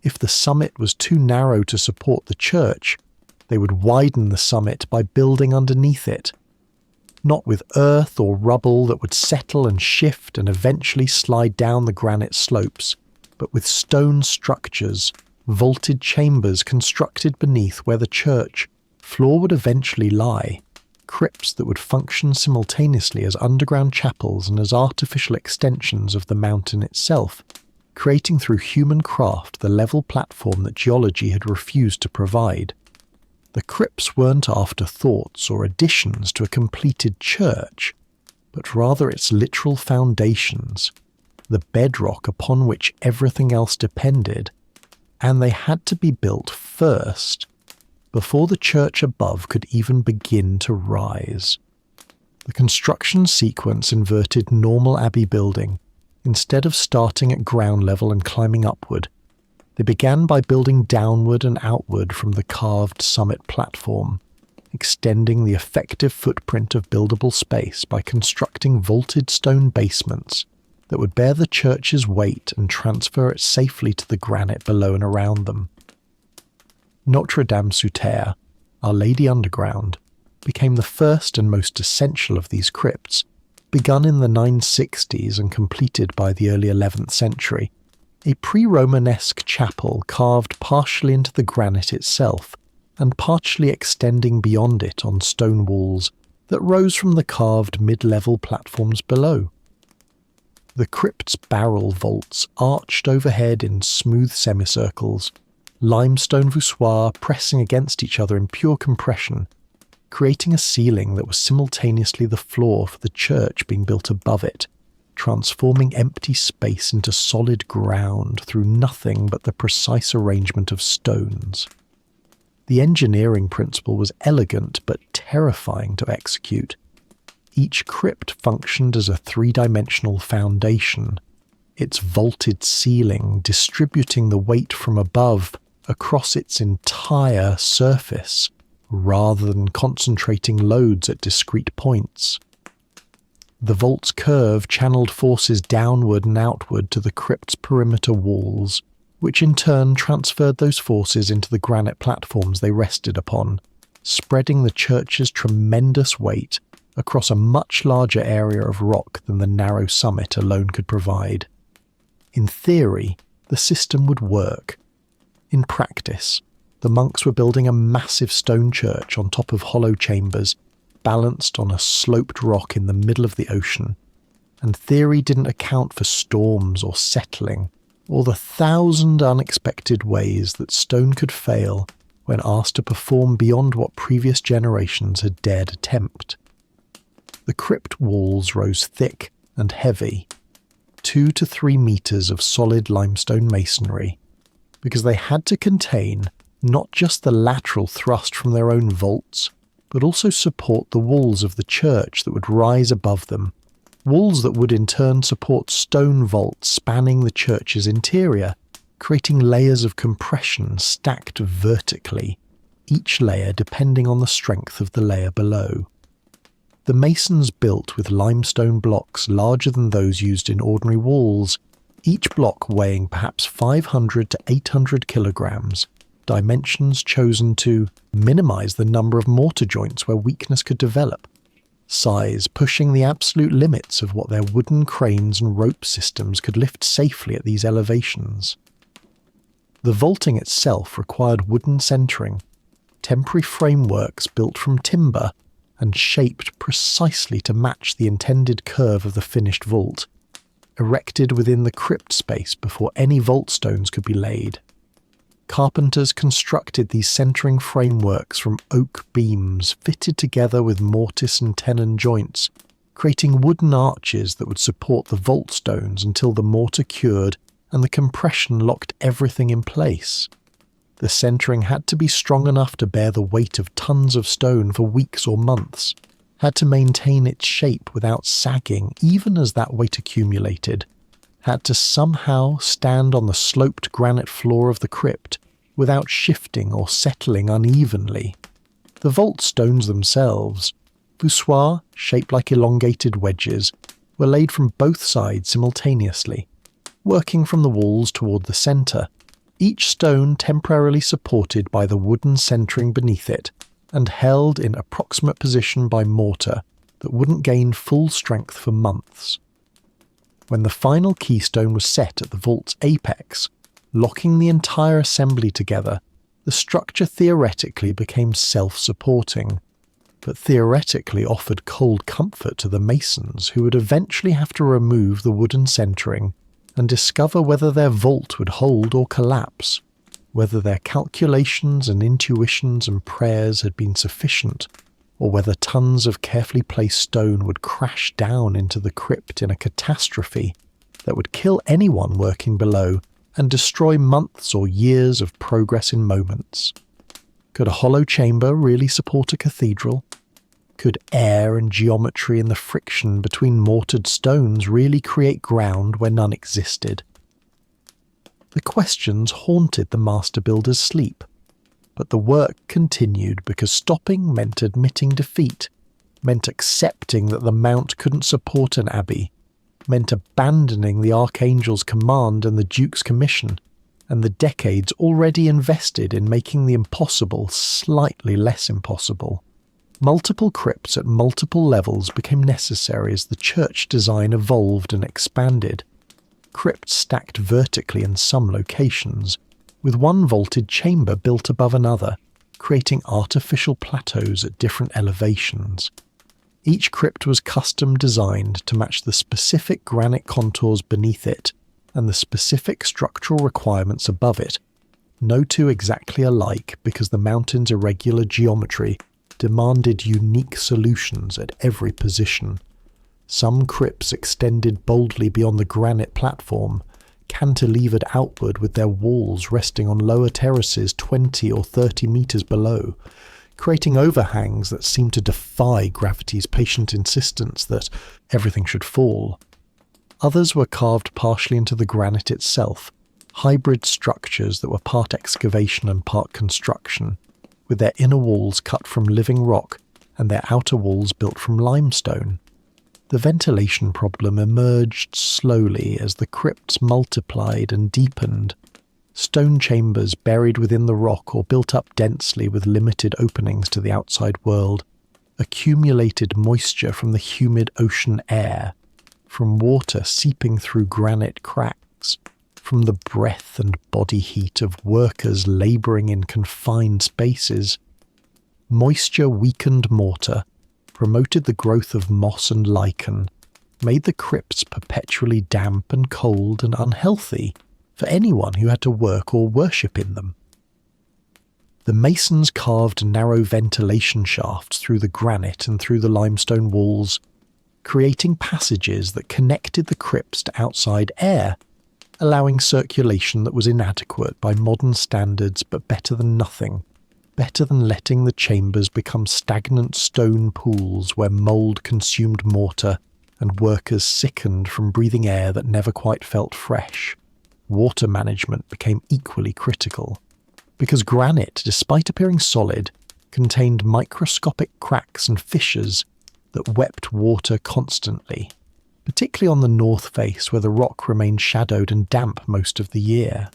If the summit was too narrow to support the church, they would widen the summit by building underneath it, not with earth or rubble that would settle and shift and eventually slide down the granite slopes, but with stone structures, vaulted chambers constructed beneath where the church floor would eventually lie, crypts that would function simultaneously as underground chapels and as artificial extensions of the mountain itself, creating through human craft the level platform that geology had refused to provide. The crypts weren't afterthoughts or additions to a completed church, but rather its literal foundations, the bedrock upon which everything else depended, and they had to be built first, before the church above could even begin to rise. The construction sequence inverted normal abbey building. Instead of starting at ground level and climbing upward, they began by building downward and outward from the carved summit platform, extending the effective footprint of buildable space by constructing vaulted stone basements that would bear the church's weight and transfer it safely to the granite below and around them. Notre Dame sous terre, Our Lady Underground, became the first and most essential of these crypts, begun in the 960s and completed by the early 11th century, a pre-Romanesque chapel carved partially into the granite itself and partially extending beyond it on stone walls that rose from the carved mid-level platforms below. The crypt's barrel vaults arched overhead in smooth semicircles, limestone voussoirs pressing against each other in pure compression, creating a ceiling that was simultaneously the floor for the church being built above it, transforming empty space into solid ground through nothing but the precise arrangement of stones. The engineering principle was elegant but terrifying to execute. Each crypt functioned as a three-dimensional foundation, its vaulted ceiling distributing the weight from above across its entire surface, rather than concentrating loads at discrete points. The vault's curve channeled forces downward and outward to the crypt's perimeter walls, which in turn transferred those forces into the granite platforms they rested upon, spreading the church's tremendous weight across a much larger area of rock than the narrow summit alone could provide. In theory, the system would work. In practice, the monks were building a massive stone church on top of hollow chambers, balanced on a sloped rock in the middle of the ocean, and theory didn't account for storms or settling, or the 1,000 unexpected ways that stone could fail when asked to perform beyond what previous generations had dared attempt. The crypt walls rose thick and heavy, 2 to 3 meters of solid limestone masonry, because they had to contain not just the lateral thrust from their own vaults, but also support the walls of the church that would rise above them, walls that would in turn support stone vaults spanning the church's interior, creating layers of compression stacked vertically, each layer depending on the strength of the layer below. The masons built with limestone blocks larger than those used in ordinary walls, each block weighing perhaps 500 to 800 kilograms, dimensions chosen to minimize the number of mortar joints where weakness could develop, size pushing the absolute limits of what their wooden cranes and rope systems could lift safely at these elevations. The vaulting itself required wooden centering, temporary frameworks built from timber and shaped precisely to match the intended curve of the finished vault, erected within the crypt space before any vault stones could be laid. Carpenters constructed these centering frameworks from oak beams fitted together with mortise and tenon joints, creating wooden arches that would support the vault stones until the mortar cured and the compression locked everything in place. The centering had to be strong enough to bear the weight of tons of stone for weeks or months, had to maintain its shape without sagging even as that weight accumulated, had to somehow stand on the sloped granite floor of the crypt without shifting or settling unevenly. The vault stones themselves, voussoirs shaped like elongated wedges, were laid from both sides simultaneously, working from the walls toward the centre, each stone temporarily supported by the wooden centering beneath it and held in approximate position by mortar that wouldn't gain full strength for months. When the final keystone was set at the vault's apex, locking the entire assembly together, the structure theoretically became self-supporting. but theoretically offered cold comfort to the masons who would eventually have to remove the wooden centering and discover whether their vault would hold or collapse, whether their calculations and intuitions and prayers had been sufficient, or whether tons of carefully placed stone would crash down into the crypt in a catastrophe that would kill anyone working below and destroy months or years of progress in moments. Could a hollow chamber really support a cathedral? Could air and geometry and the friction between mortared stones really create ground where none existed? The questions haunted the master builder's sleep, but the work continued because stopping meant admitting defeat, meant accepting that the mount couldn't support an abbey, meant abandoning the Archangel's command and the Duke's commission, and the decades already invested in making the impossible slightly less impossible. Multiple crypts at multiple levels became necessary as the church design evolved and expanded. Crypts stacked vertically in some locations, with one vaulted chamber built above another, creating artificial plateaus at different elevations. Each crypt was custom designed to match the specific granite contours beneath it and the specific structural requirements above it, no two exactly alike because the mountain's irregular geometry demanded unique solutions at every position. Some crypts extended boldly beyond the granite platform, cantilevered outward with their walls resting on lower terraces 20 or 30 meters below, creating overhangs that seemed to defy gravity's patient insistence that everything should fall. Others were carved partially into the granite itself, hybrid structures that were part excavation and part construction, with their inner walls cut from living rock and their outer walls built from limestone. The ventilation problem emerged slowly as the crypts multiplied and deepened. Stone chambers buried within the rock or built up densely with limited openings to the outside world accumulated moisture from the humid ocean air, from water seeping through granite cracks, from the breath and body heat of workers labouring in confined spaces. Moisture weakened mortar, promoted the growth of moss and lichen, made the crypts perpetually damp and cold and unhealthy for anyone who had to work or worship in them. The masons carved narrow ventilation shafts through the granite and through the limestone walls, creating passages that connected the crypts to outside air, allowing circulation that was inadequate by modern standards but better than nothing, better than letting the chambers become stagnant stone pools where mould consumed mortar and workers sickened from breathing air that never quite felt fresh. Water management became equally critical, because granite, despite appearing solid, contained microscopic cracks and fissures that wept water constantly, particularly on the north face where the rock remained shadowed and damp most of the year.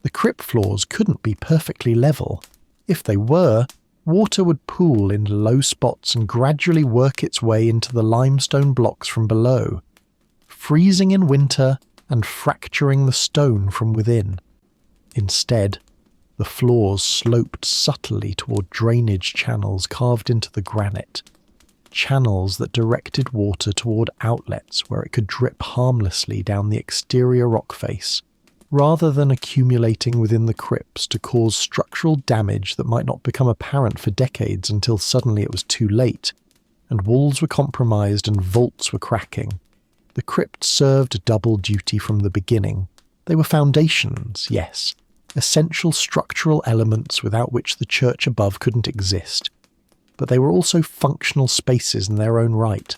The crypt floors couldn't be perfectly level. If they were, water would pool in low spots and gradually work its way into the limestone blocks from below, freezing in winter and fracturing the stone from within. Instead, the floors sloped subtly toward drainage channels carved into the granite, channels that directed water toward outlets where it could drip harmlessly down the exterior rock face, rather than accumulating within the crypts to cause structural damage that might not become apparent for decades until suddenly it was too late, and walls were compromised and vaults were cracking. The crypts served a double duty from the beginning. They were foundations, yes, essential structural elements without which the church above couldn't exist, but they were also functional spaces in their own right.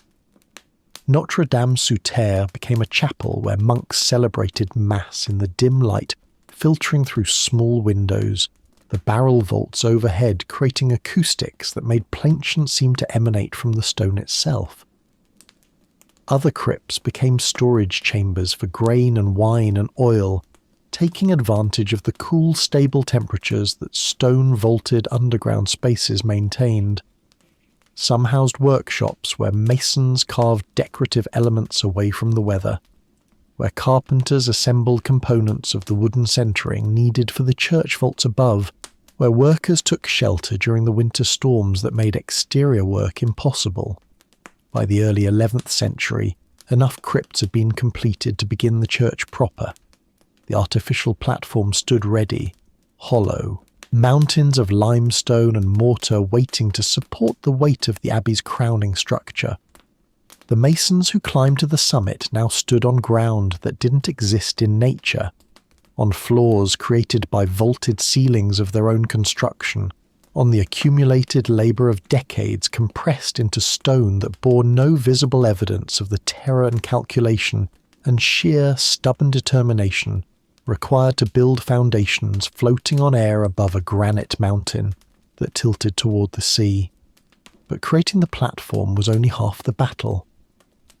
Notre Dame sous terre became a chapel where monks celebrated Mass in the dim light filtering through small windows, the barrel vaults overhead creating acoustics that made plainchant seem to emanate from the stone itself. Other crypts became storage chambers for grain and wine and oil, taking advantage of the cool, stable temperatures that stone-vaulted underground spaces maintained. Some housed workshops where masons carved decorative elements away from the weather, where carpenters assembled components of the wooden centering needed for the church vaults above, where workers took shelter during the winter storms that made exterior work impossible. By the early 11th century, enough crypts had been completed to begin the church proper. The artificial platform stood ready, hollow, mountains of limestone and mortar waiting to support the weight of the abbey's crowning structure. The masons who climbed to the summit now stood on ground that didn't exist in nature, on floors created by vaulted ceilings of their own construction, on the accumulated labour of decades compressed into stone that bore no visible evidence of the terror and calculation and sheer stubborn determination required to build foundations floating on air above a granite mountain that tilted toward the sea. But creating the platform was only half the battle,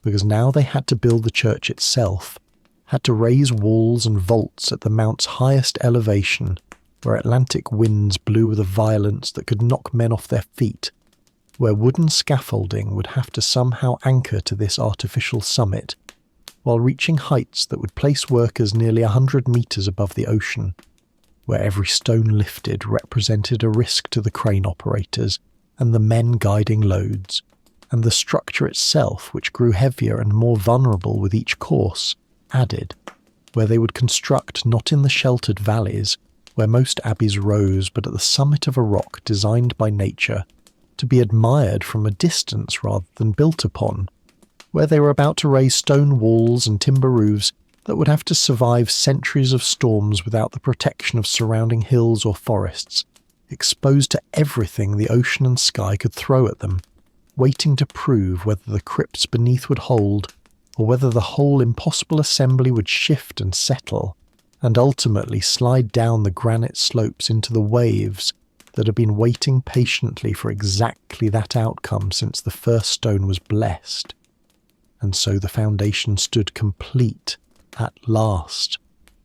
because now they had to build the church itself, had to raise walls and vaults at the mount's highest elevation, where Atlantic winds blew with a violence that could knock men off their feet, where wooden scaffolding would have to somehow anchor to this artificial summit, while reaching heights that would place workers nearly 100 metres above the ocean, where every stone lifted represented a risk to the crane operators and the men guiding loads, and the structure itself, which grew heavier and more vulnerable with each course, added, where they would construct not in the sheltered valleys, where most abbeys rose, but at the summit of a rock designed by nature to be admired from a distance rather than built upon, where they were about to raise stone walls and timber roofs that would have to survive centuries of storms without the protection of surrounding hills or forests, exposed to everything the ocean and sky could throw at them, waiting to prove whether the crypts beneath would hold, or whether the whole impossible assembly would shift and settle, and ultimately slide down the granite slopes into the waves that had been waiting patiently for exactly that outcome since the first stone was blessed. And so the foundation stood complete at last,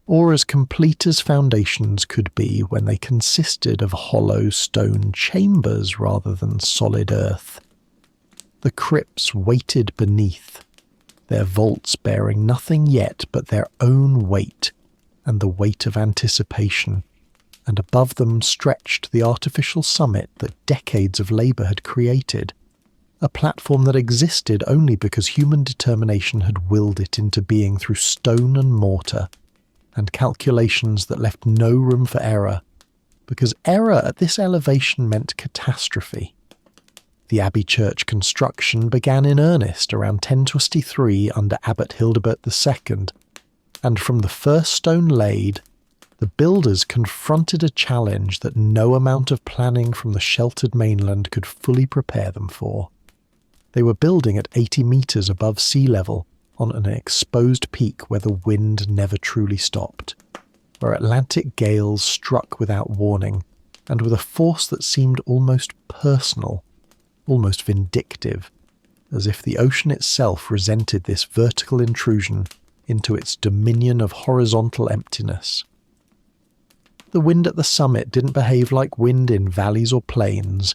or as complete as foundations could be when they consisted of hollow stone chambers rather than solid earth. The crypts waited beneath, their vaults bearing nothing yet but their own weight and the weight of anticipation, and above them stretched the artificial summit that decades of labour had created, a platform that existed only because human determination had willed it into being through stone and mortar, and calculations that left no room for error, because error at this elevation meant catastrophe. The Abbey Church construction began in earnest around 1023 under Abbot Hildebert II, and from the first stone laid, the builders confronted a challenge that no amount of planning from the sheltered mainland could fully prepare them for. They were building at 80 metres above sea level on an exposed peak where the wind never truly stopped, where Atlantic gales struck without warning, and with a force that seemed almost personal, almost vindictive, as if the ocean itself resented this vertical intrusion into its dominion of horizontal emptiness. The wind at the summit didn't behave like wind in valleys or plains.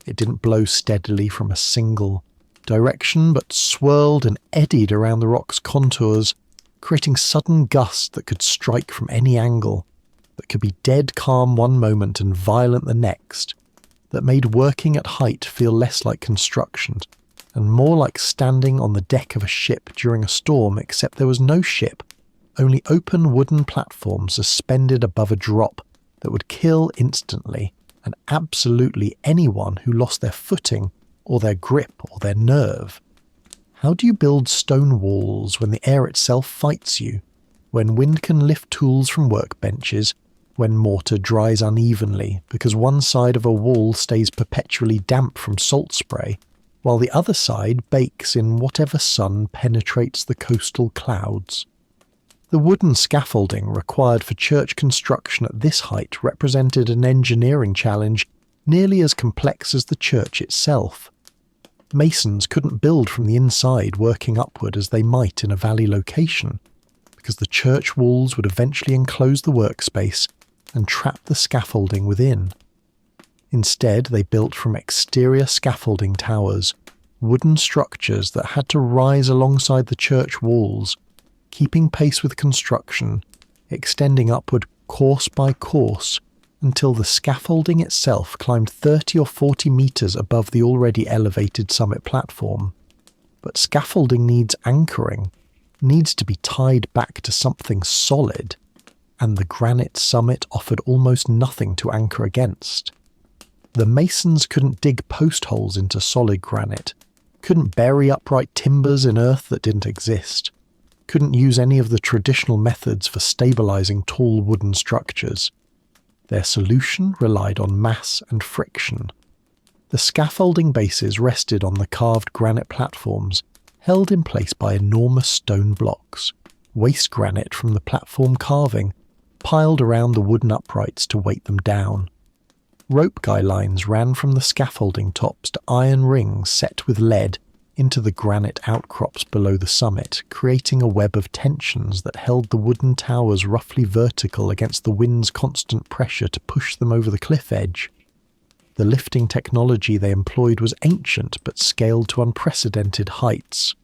It didn't blow steadily from a single direction, but swirled and eddied around the rock's contours, creating sudden gusts that could strike from any angle, that could be dead calm one moment and violent the next, that made working at height feel less like construction and more like standing on the deck of a ship during a storm, except there was no ship, only open wooden platforms suspended above a drop that would kill instantly and absolutely anyone who lost their footing or their grip or their nerve. How do you build stone walls when the air itself fights you, when wind can lift tools from workbenches, when mortar dries unevenly because one side of a wall stays perpetually damp from salt spray, while the other side bakes in whatever sun penetrates the coastal clouds? The wooden scaffolding required for church construction at this height represented an engineering challenge nearly as complex as the church itself. Masons couldn't build from the inside working upward as they might in a valley location, because the church walls would eventually enclose the workspace and trap the scaffolding within. Instead, they built from exterior scaffolding towers, wooden structures that had to rise alongside the church walls, keeping pace with construction, extending upward course by course, until the scaffolding itself climbed 30 or 40 metres above the already elevated summit platform. But scaffolding needs anchoring, needs to be tied back to something solid, and the granite summit offered almost nothing to anchor against. The masons couldn't dig post holes into solid granite, couldn't bury upright timbers in earth that didn't exist, couldn't use any of the traditional methods for stabilizing tall wooden structures. Their solution relied on mass and friction. The scaffolding bases rested on the carved granite platforms, held in place by enormous stone blocks, waste granite from the platform carving, piled around the wooden uprights to weight them down. Rope guy lines ran from the scaffolding tops to iron rings set with lead into the granite outcrops below the summit, creating a web of tensions that held the wooden towers roughly vertical against the wind's constant pressure to push them over the cliff edge. The lifting technology they employed was ancient but scaled to unprecedented heights.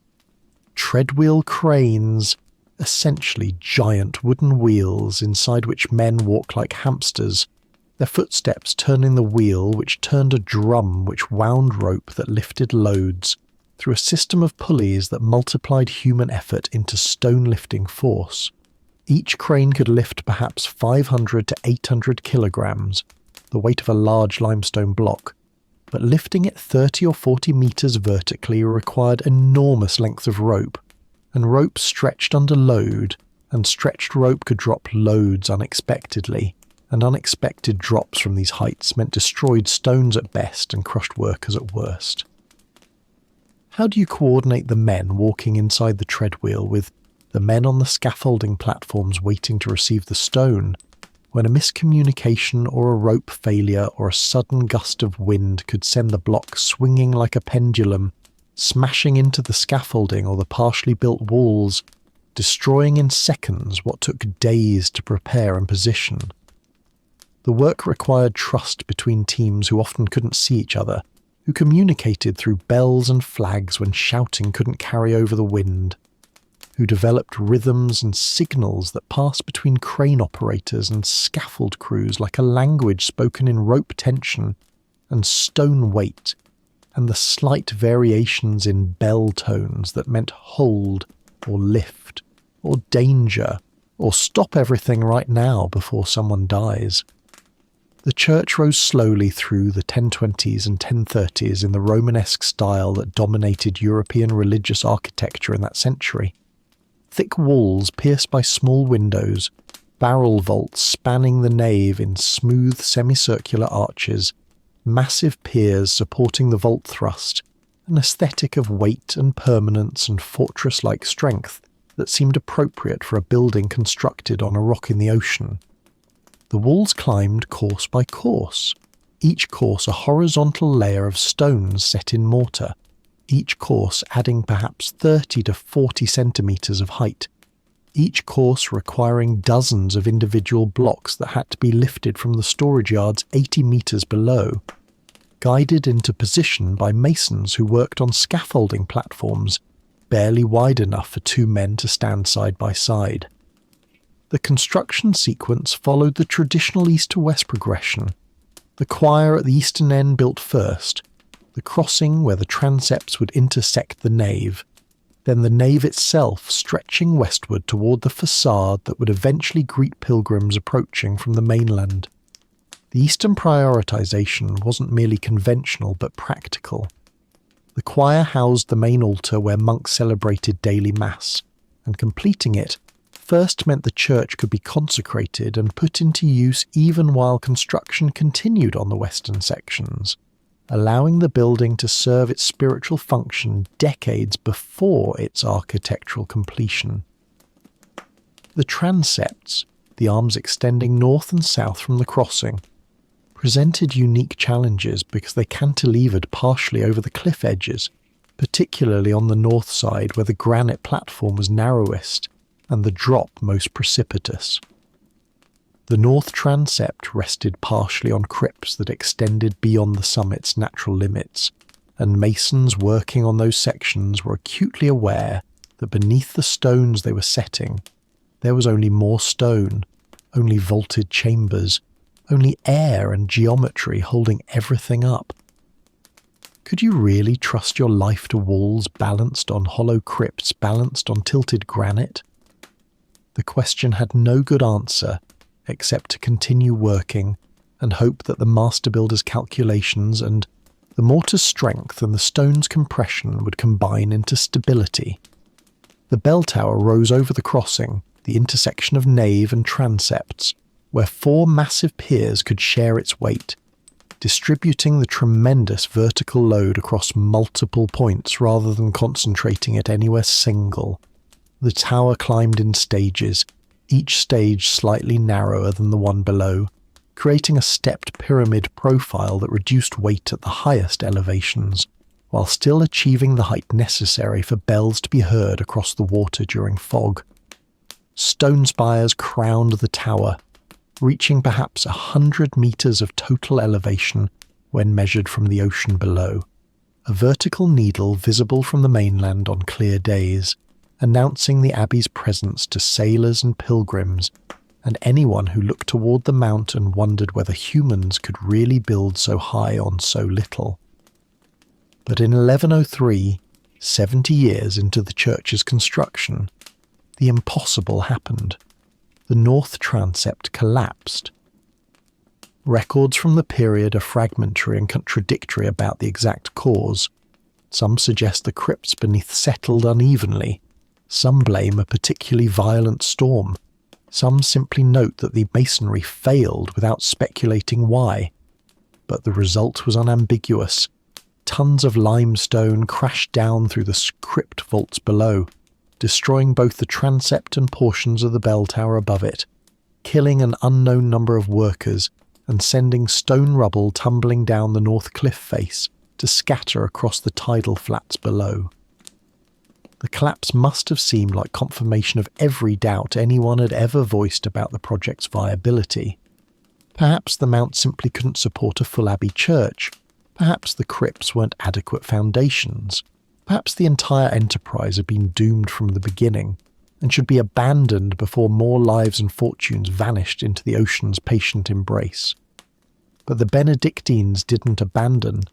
Treadwheel cranes, essentially giant wooden wheels inside which men walk like hamsters, their footsteps turning the wheel which turned a drum which wound rope that lifted loads, through a system of pulleys that multiplied human effort into stone-lifting force. Each crane could lift perhaps 500 to 800 kilograms, the weight of a large limestone block, but lifting it 30 or 40 meters vertically required enormous lengths of rope, and rope stretched under load, and stretched rope could drop loads unexpectedly, and unexpected drops from these heights meant destroyed stones at best and crushed workers at worst. How do you coordinate the men walking inside the treadwheel with the men on the scaffolding platforms waiting to receive the stone, when a miscommunication or a rope failure or a sudden gust of wind could send the block swinging like a pendulum, smashing into the scaffolding or the partially built walls, destroying in seconds what took days to prepare and position? The work required trust between teams who often couldn't see each other, who communicated through bells and flags when shouting couldn't carry over the wind, who developed rhythms and signals that passed between crane operators and scaffold crews like a language spoken in rope tension and stone weight, and the slight variations in bell tones that meant hold or lift or danger or stop everything right now before someone dies. The church rose slowly through the 1020s and 1030s in the Romanesque style that dominated European religious architecture in that century. Thick walls pierced by small windows, barrel vaults spanning the nave in smooth semicircular arches, massive piers supporting the vault thrust, an aesthetic of weight and permanence and fortress-like strength that seemed appropriate for a building constructed on a rock in the ocean. The walls climbed course by course, each course a horizontal layer of stones set in mortar, each course adding perhaps 30 to 40 centimetres of height, each course requiring dozens of individual blocks that had to be lifted from the storage yards 80 metres below, guided into position by masons who worked on scaffolding platforms barely wide enough for two men to stand side by side. The construction sequence followed the traditional east to west progression. The choir at the eastern end built first, the crossing where the transepts would intersect the nave, then the nave itself stretching westward toward the facade that would eventually greet pilgrims approaching from the mainland. The eastern prioritization wasn't merely conventional but practical. The choir housed the main altar where monks celebrated daily mass, and completing it first meant the church could be consecrated and put into use even while construction continued on the western sections, allowing the building to serve its spiritual function decades before its architectural completion. The transepts, the arms extending north and south from the crossing, presented unique challenges because they cantilevered partially over the cliff edges, particularly on the north side where the granite platform was narrowest and the drop most precipitous. The north transept rested partially on crypts that extended beyond the summit's natural limits, and masons working on those sections were acutely aware that beneath the stones they were setting, there was only more stone, only vaulted chambers, only air and geometry holding everything up. Could you really trust your life to walls balanced on hollow crypts balanced on tilted granite? The question had no good answer except to continue working and hope that the master builder's calculations and the mortar's strength and the stone's compression would combine into stability. The bell tower rose over the crossing, the intersection of nave and transepts, where 4 massive piers could share its weight, distributing the tremendous vertical load across multiple points rather than concentrating it anywhere single. The tower climbed in stages, each stage slightly narrower than the one below, creating a stepped pyramid profile that reduced weight at the highest elevations, while still achieving the height necessary for bells to be heard across the water during fog. Stone spires crowned the tower, reaching perhaps 100 meters of total elevation when measured from the ocean below, a vertical needle visible from the mainland on clear days, announcing the abbey's presence to sailors and pilgrims, and anyone who looked toward the mount and wondered whether humans could really build so high on so little. But in 1103, 70 years into the church's construction, the impossible happened. The north transept collapsed. Records from the period are fragmentary and contradictory about the exact cause. Some suggest the crypts beneath settled unevenly. Some blame a particularly violent storm. Some simply note that the masonry failed without speculating why. But the result was unambiguous. Tons of limestone crashed down through the crypt vaults below, destroying both the transept and portions of the bell tower above it, killing an unknown number of workers and sending stone rubble tumbling down the north cliff face to scatter across the tidal flats below. The collapse must have seemed like confirmation of every doubt anyone had ever voiced about the project's viability. Perhaps the mount simply couldn't support a full abbey church. Perhaps the crypts weren't adequate foundations. Perhaps the entire enterprise had been doomed from the beginning and should be abandoned before more lives and fortunes vanished into the ocean's patient embrace. But the Benedictines didn't abandon.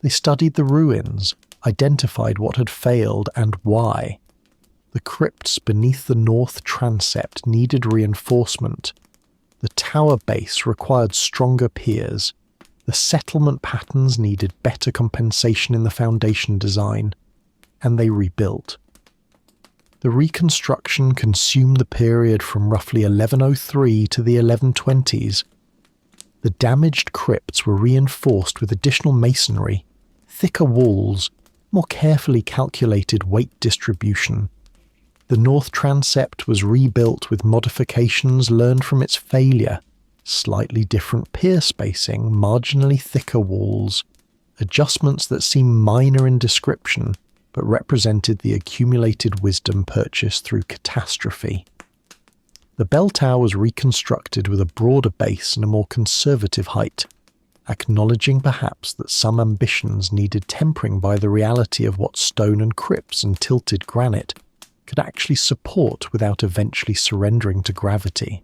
They studied the ruins, identified what had failed and why. The crypts beneath the north transept needed reinforcement. The tower base required stronger piers. The settlement patterns needed better compensation in the foundation design, and they rebuilt. The reconstruction consumed the period from roughly 1103 to the 1120s. The damaged crypts were reinforced with additional masonry, thicker walls, more carefully calculated weight distribution. The north transept was rebuilt with modifications learned from its failure, slightly different pier spacing, marginally thicker walls, adjustments that seem minor in description but represented the accumulated wisdom purchased through catastrophe. The bell tower was reconstructed with a broader base and a more conservative height, acknowledging perhaps that some ambitions needed tempering by the reality of what stone and crypts and tilted granite could actually support without eventually surrendering to gravity.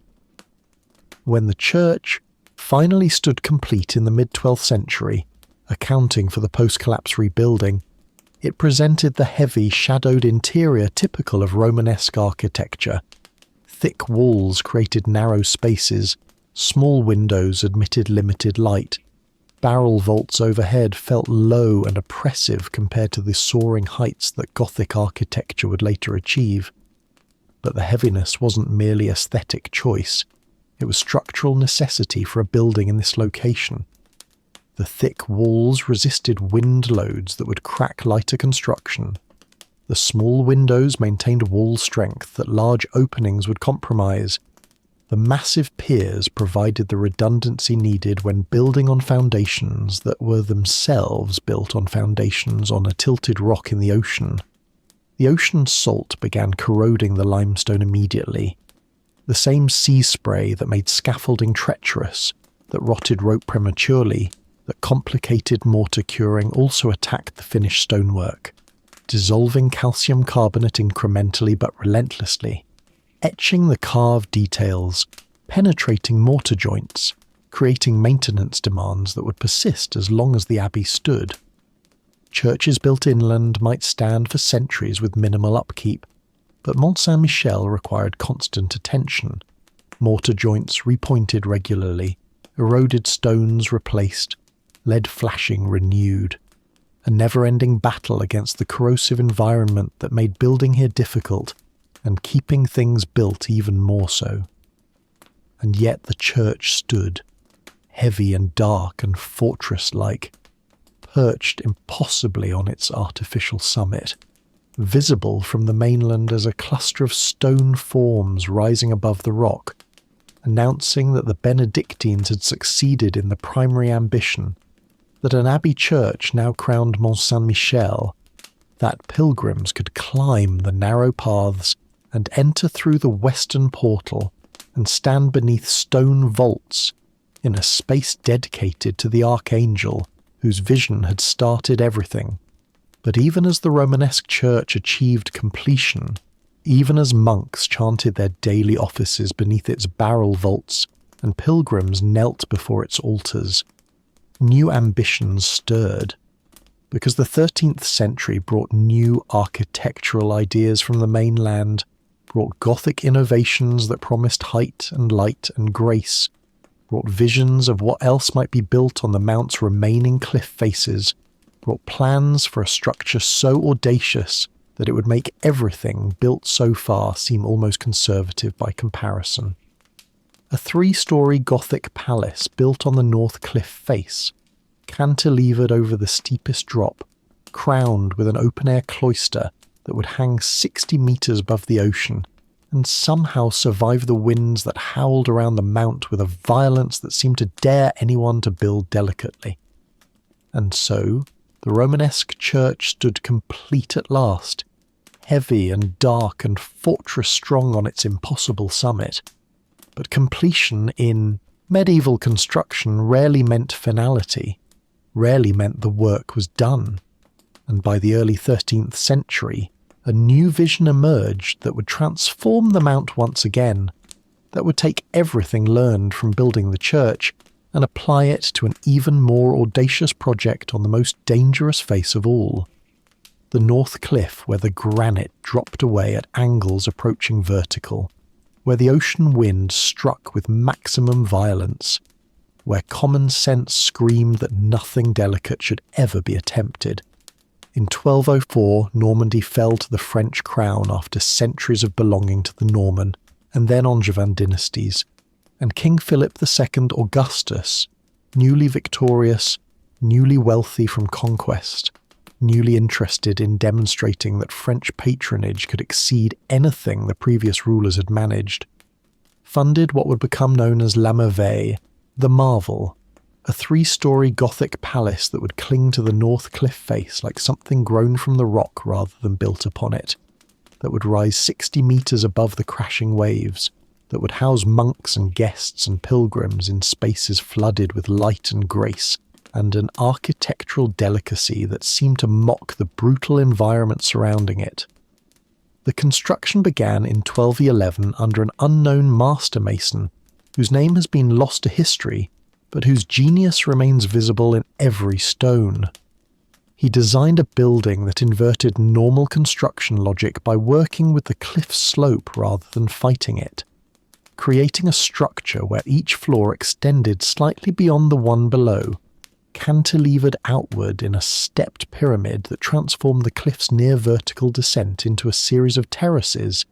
When the church finally stood complete in the mid-12th century, accounting for the post-collapse rebuilding, it presented the heavy, shadowed interior typical of Romanesque architecture. Thick walls created narrow spaces, small windows admitted limited light. Barrel vaults overhead felt low and oppressive compared to the soaring heights that Gothic architecture would later achieve. But the heaviness wasn't merely aesthetic choice. It was structural necessity for a building in this location. The thick walls resisted wind loads that would crack lighter construction. The small windows maintained wall strength that large openings would compromise. The massive piers provided the redundancy needed when building on foundations that were themselves built on foundations on a tilted rock in the ocean. The ocean's salt began corroding the limestone immediately. The same sea spray that made scaffolding treacherous, that rotted rope prematurely, that complicated mortar curing also attacked the finished stonework, dissolving calcium carbonate incrementally but relentlessly, etching the carved details, penetrating mortar joints, creating maintenance demands that would persist as long as the abbey stood. Churches built inland might stand for centuries with minimal upkeep, but Mont Saint Michel required constant attention. Mortar joints repointed regularly, eroded stones replaced, lead flashing renewed. A never-ending battle against the corrosive environment that made building here difficult and keeping things built even more so. And yet the church stood, heavy and dark and fortress-like, perched impossibly on its artificial summit, visible from the mainland as a cluster of stone forms rising above the rock, announcing that the Benedictines had succeeded in the primary ambition, that an abbey church now crowned Mont Saint Michel, that pilgrims could climb the narrow paths and enter through the western portal and stand beneath stone vaults in a space dedicated to the archangel whose vision had started everything. But even as the Romanesque church achieved completion, even as monks chanted their daily offices beneath its barrel vaults and pilgrims knelt before its altars, new ambitions stirred, because the 13th century brought new architectural ideas from the mainland, brought Gothic innovations that promised height and light and grace, brought visions of what else might be built on the Mount's remaining cliff faces, brought plans for a structure so audacious that it would make everything built so far seem almost conservative by comparison. A 3-story Gothic palace built on the north cliff face, cantilevered over the steepest drop, crowned with an open-air cloister that would hang 60 metres above the ocean, and somehow survive the winds that howled around the mount with a violence that seemed to dare anyone to build delicately. And so, the Romanesque church stood complete at last, heavy and dark and fortress-strong on its impossible summit. But completion in medieval construction rarely meant finality, rarely meant the work was done. And by the early 13th century, a new vision emerged that would transform the Mount once again, that would take everything learned from building the church and apply it to an even more audacious project on the most dangerous face of all. The north cliff where the granite dropped away at angles approaching vertical, where the ocean wind struck with maximum violence, where common sense screamed that nothing delicate should ever be attempted. In 1204, Normandy fell to the French crown after centuries of belonging to the Norman and then Angevin dynasties, and King Philip II Augustus, newly victorious, newly wealthy from conquest, newly interested in demonstrating that French patronage could exceed anything the previous rulers had managed, funded what would become known as La Merveille, the Marvel, a 3-story Gothic palace that would cling to the north cliff face like something grown from the rock rather than built upon it, that would rise 60 metres above the crashing waves, that would house monks and guests and pilgrims in spaces flooded with light and grace, and an architectural delicacy that seemed to mock the brutal environment surrounding it. The construction began in 1211 under an unknown master mason, whose name has been lost to history, but whose genius remains visible in every stone. He designed a building that inverted normal construction logic by working with the cliff's slope rather than fighting it, creating a structure where each floor extended slightly beyond the one below, cantilevered outward in a stepped pyramid that transformed the cliff's near-vertical descent into a series of terraces,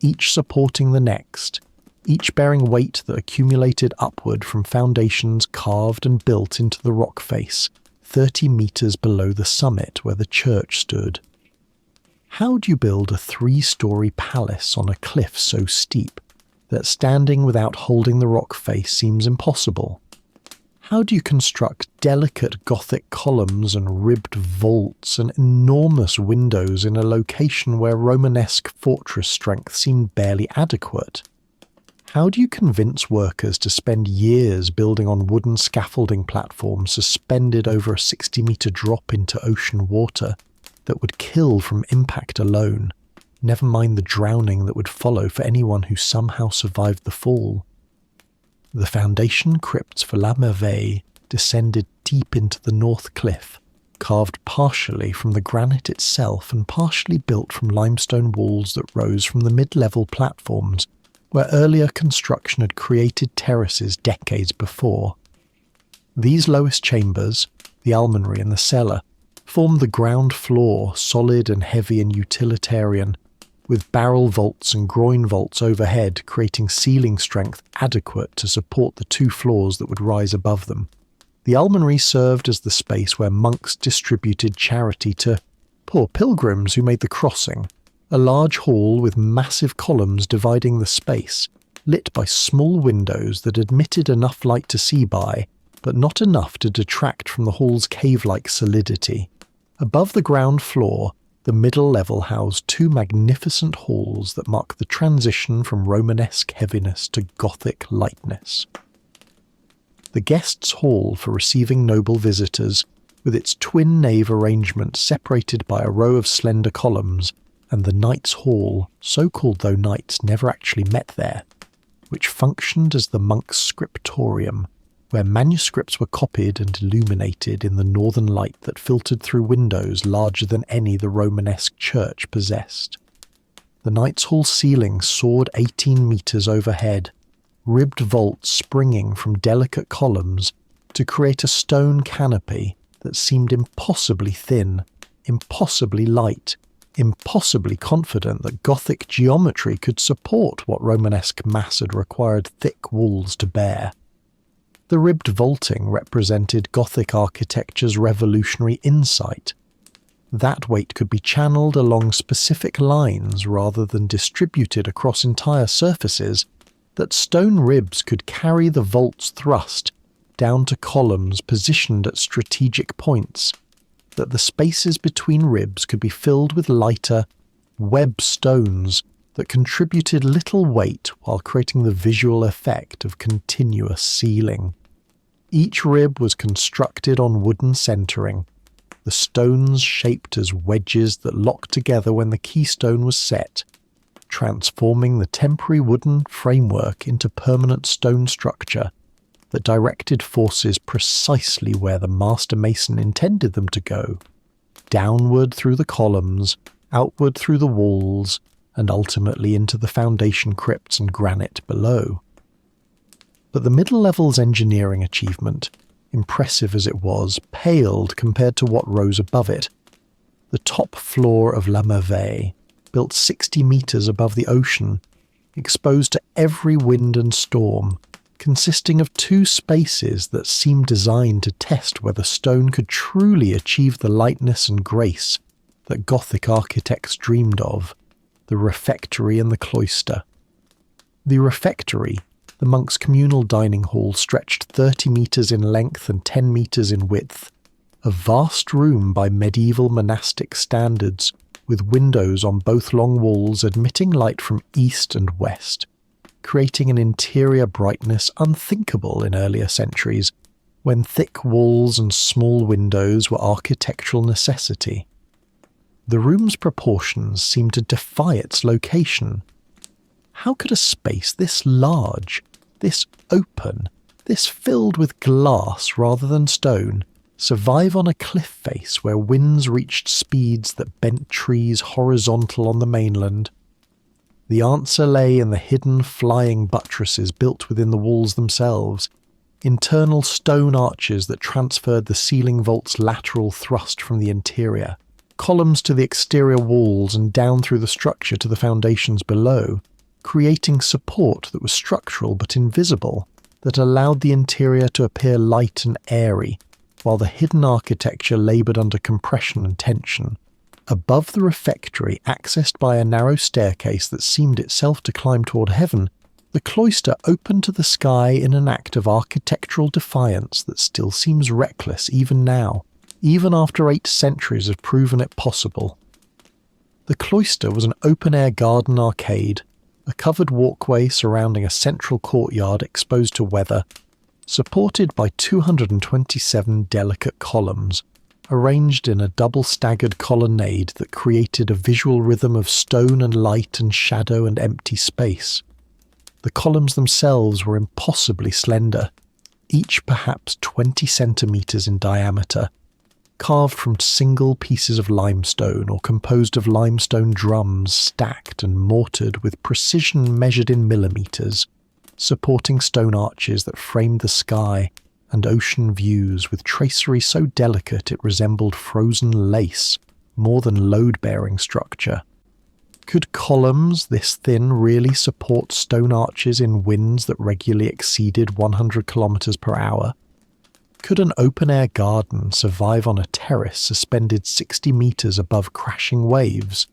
each supporting the next, each bearing weight that accumulated upward from foundations carved and built into the rock face, 30 metres below the summit where the church stood. How do you build a 3-story palace on a cliff so steep that standing without holding the rock face seems impossible? How do you construct delicate Gothic columns and ribbed vaults and enormous windows in a location where Romanesque fortress strength seemed barely adequate? How do you convince workers to spend years building on wooden scaffolding platforms suspended over a 60-metre drop into ocean water that would kill from impact alone, never mind the drowning that would follow for anyone who somehow survived the fall? The foundation crypts for La Merveille descended deep into the north cliff, carved partially from the granite itself and partially built from limestone walls that rose from the mid-level platforms where earlier construction had created terraces decades before. These lowest chambers, the almonry and the cellar, formed the ground floor, solid and heavy and utilitarian, with barrel vaults and groin vaults overhead creating ceiling strength adequate to support the 2 floors that would rise above them. The almonry served as the space where monks distributed charity to poor pilgrims who made the crossing, a large hall with massive columns dividing the space, lit by small windows that admitted enough light to see by, but not enough to detract from the hall's cave-like solidity. Above the ground floor, the middle level housed 2 magnificent halls that mark the transition from Romanesque heaviness to Gothic lightness. The guests' hall for receiving noble visitors, with its twin nave arrangement separated by a row of slender columns, and the Knights' Hall, so called though knights never actually met there, which functioned as the monks' scriptorium, where manuscripts were copied and illuminated in the northern light that filtered through windows larger than any the Romanesque church possessed. The Knights' Hall ceiling soared 18 metres overhead, ribbed vaults springing from delicate columns to create a stone canopy that seemed impossibly thin, impossibly light, impossibly confident that Gothic geometry could support what Romanesque mass had required thick walls to bear. The ribbed vaulting represented Gothic architecture's revolutionary insight. That weight could be channeled along specific lines rather than distributed across entire surfaces, that stone ribs could carry the vault's thrust down to columns positioned at strategic points, that the spaces between ribs could be filled with lighter, web stones that contributed little weight while creating the visual effect of continuous ceiling. Each rib was constructed on wooden centering, the stones shaped as wedges that locked together when the keystone was set, transforming the temporary wooden framework into permanent stone structure that directed forces precisely where the master mason intended them to go, downward through the columns, outward through the walls, and ultimately into the foundation crypts and granite below. But the middle level's engineering achievement, impressive as it was, paled compared to what rose above it. The top floor of La Merveille, built 60 metres above the ocean, exposed to every wind and storm, consisting of 2 spaces that seemed designed to test whether stone could truly achieve the lightness and grace that Gothic architects dreamed of, the refectory and the cloister. The refectory, the monks' communal dining hall, stretched 30 metres in length and 10 metres in width, a vast room by medieval monastic standards, with windows on both long walls admitting light from east and west, creating an interior brightness unthinkable in earlier centuries, when thick walls and small windows were architectural necessity. The room's proportions seemed to defy its location. How could a space this large, this open, this filled with glass rather than stone, survive on a cliff face where winds reached speeds that bent trees horizontal on the mainland? The answer lay in the hidden flying buttresses built within the walls themselves, internal stone arches that transferred the ceiling vault's lateral thrust from the interior, columns to the exterior walls and down through the structure to the foundations below, creating support that was structural but invisible, that allowed the interior to appear light and airy, while the hidden architecture laboured under compression and tension. Above the refectory, accessed by a narrow staircase that seemed itself to climb toward heaven, the cloister opened to the sky in an act of architectural defiance that still seems reckless even now, even after 8 centuries have proven it possible. The cloister was an open-air garden arcade, a covered walkway surrounding a central courtyard exposed to weather, supported by 227 delicate columns, arranged in a double-staggered colonnade that created a visual rhythm of stone and light and shadow and empty space. The columns themselves were impossibly slender, each perhaps 20 centimetres in diameter, carved from single pieces of limestone or composed of limestone drums stacked and mortared with precision measured in millimetres, supporting stone arches that framed the sky and ocean views with tracery so delicate it resembled frozen lace more than load-bearing structure. Could columns this thin really support stone arches in winds that regularly exceeded 100 kilometers per hour? Could an open-air garden survive on a terrace suspended 60 meters above crashing waves?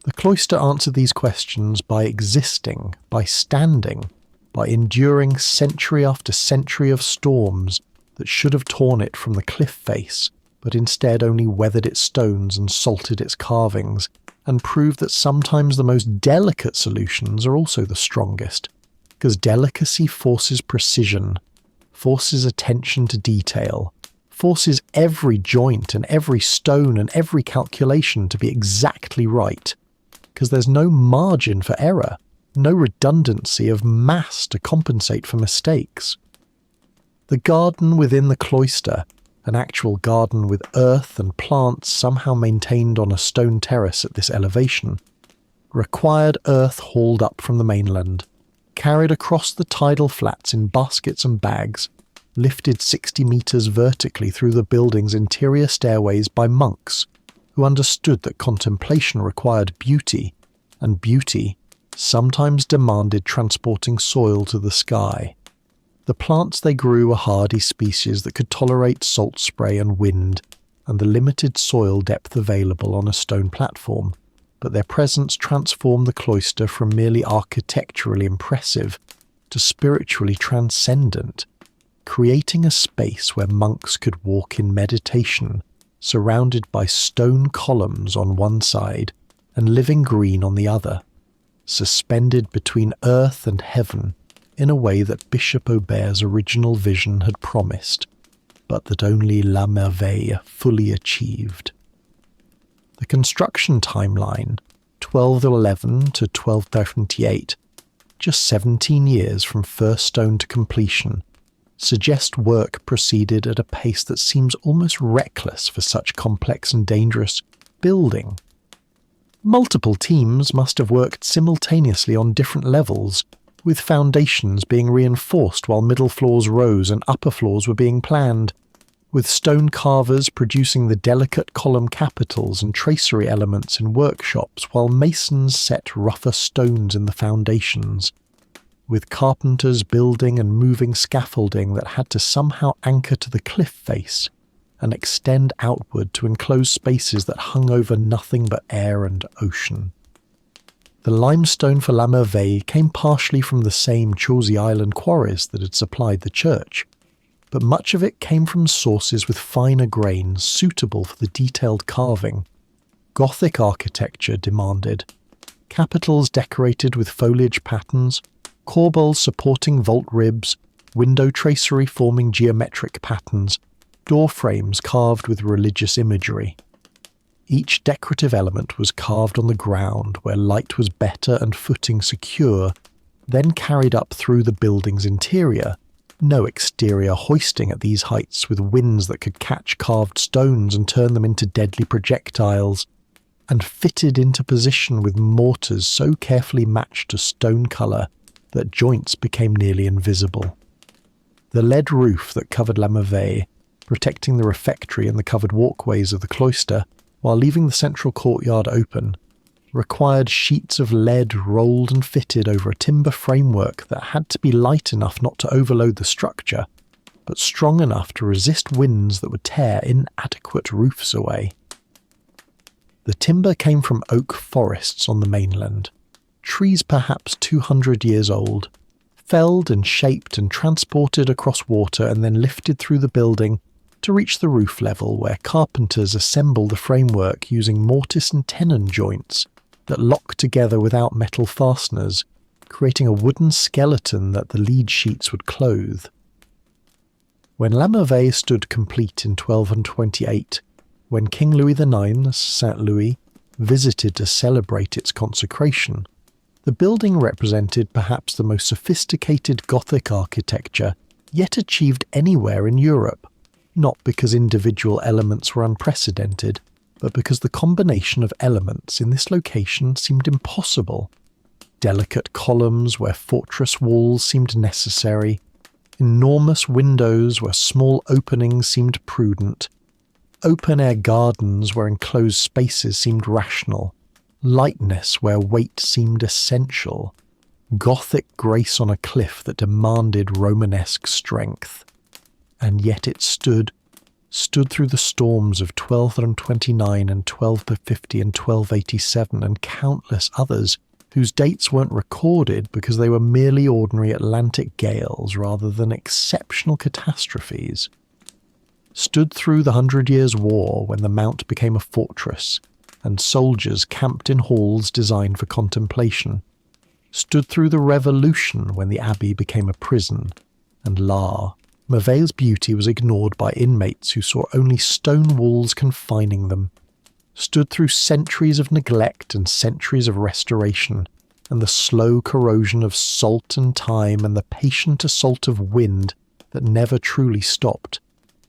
The cloister answered these questions by existing, by standing, by enduring century after century of storms that should have torn it from the cliff face, but instead only weathered its stones and salted its carvings, and proved that sometimes the most delicate solutions are also the strongest, because delicacy forces precision, forces attention to detail, forces every joint and every stone and every calculation to be exactly right, because there's no margin for error, no redundancy of mass to compensate for mistakes. The garden within the cloister, an actual garden with earth and plants somehow maintained on a stone terrace at this elevation, required earth hauled up from the mainland, carried across the tidal flats in baskets and bags, lifted 60 meters vertically through the building's interior stairways by monks who understood that contemplation required beauty, and beauty sometimes demanded transporting soil to the sky. The plants they grew were hardy species that could tolerate salt spray and wind and the limited soil depth available on a stone platform, but their presence transformed the cloister from merely architecturally impressive to spiritually transcendent, creating a space where monks could walk in meditation, surrounded by stone columns on one side and living green on the other, suspended between earth and heaven in a way that Bishop Aubert's original vision had promised, but that only La Merveille fully achieved. The construction timeline, 1211 to 1278, just 17 years from first stone to completion, suggests work proceeded at a pace that seems almost reckless for such complex and dangerous building. Multiple teams must have worked simultaneously on different levels, with foundations being reinforced while middle floors rose and upper floors were being planned, with stone carvers producing the delicate column capitals and tracery elements in workshops while masons set rougher stones in the foundations, with carpenters building and moving scaffolding that had to somehow anchor to the cliff face and extend outward to enclose spaces that hung over nothing but air and ocean. The limestone for La Merveille came partially from the same Chauzy Island quarries that had supplied the church, but much of it came from sources with finer grains suitable for the detailed carving. Gothic architecture demanded capitals decorated with foliage patterns, corbels supporting vault ribs, window tracery forming geometric patterns, door frames carved with religious imagery. Each decorative element was carved on the ground where light was better and footing secure, then carried up through the building's interior, no exterior hoisting at these heights with winds that could catch carved stones and turn them into deadly projectiles, and fitted into position with mortars so carefully matched to stone colour that joints became nearly invisible. The lead roof that covered La Merveille, protecting the refectory and the covered walkways of the cloister, while leaving the central courtyard open, required sheets of lead rolled and fitted over a timber framework that had to be light enough not to overload the structure, but strong enough to resist winds that would tear inadequate roofs away. The timber came from oak forests on the mainland, trees perhaps 200 years old, felled and shaped and transported across water and then lifted through the building to reach the roof level where carpenters assemble the framework using mortise and tenon joints that lock together without metal fasteners, creating a wooden skeleton that the lead sheets would clothe. When La Merveille stood complete in 1228, when King Louis IX, Saint Louis, visited to celebrate its consecration, The building represented perhaps the most sophisticated Gothic architecture yet achieved anywhere in Europe, not because individual elements were unprecedented, but because the combination of elements in this location seemed impossible. Delicate columns where fortress walls seemed necessary, enormous windows where small openings seemed prudent, open-air gardens where enclosed spaces seemed rational, lightness where weight seemed essential, Gothic grace on a cliff that demanded Romanesque strength. And yet it stood through the storms of 1229 and 1250 and 1287 and countless others whose dates weren't recorded because they were merely ordinary Atlantic gales rather than exceptional catastrophes. Stood through the 100 Years' War when the Mount became a fortress and soldiers camped in halls designed for contemplation. Stood through the Revolution when the Abbey became a prison, and Merveille's beauty was ignored by inmates who saw only stone walls confining them. Stood through centuries of neglect and centuries of restoration, and the slow corrosion of salt and time and the patient assault of wind that never truly stopped,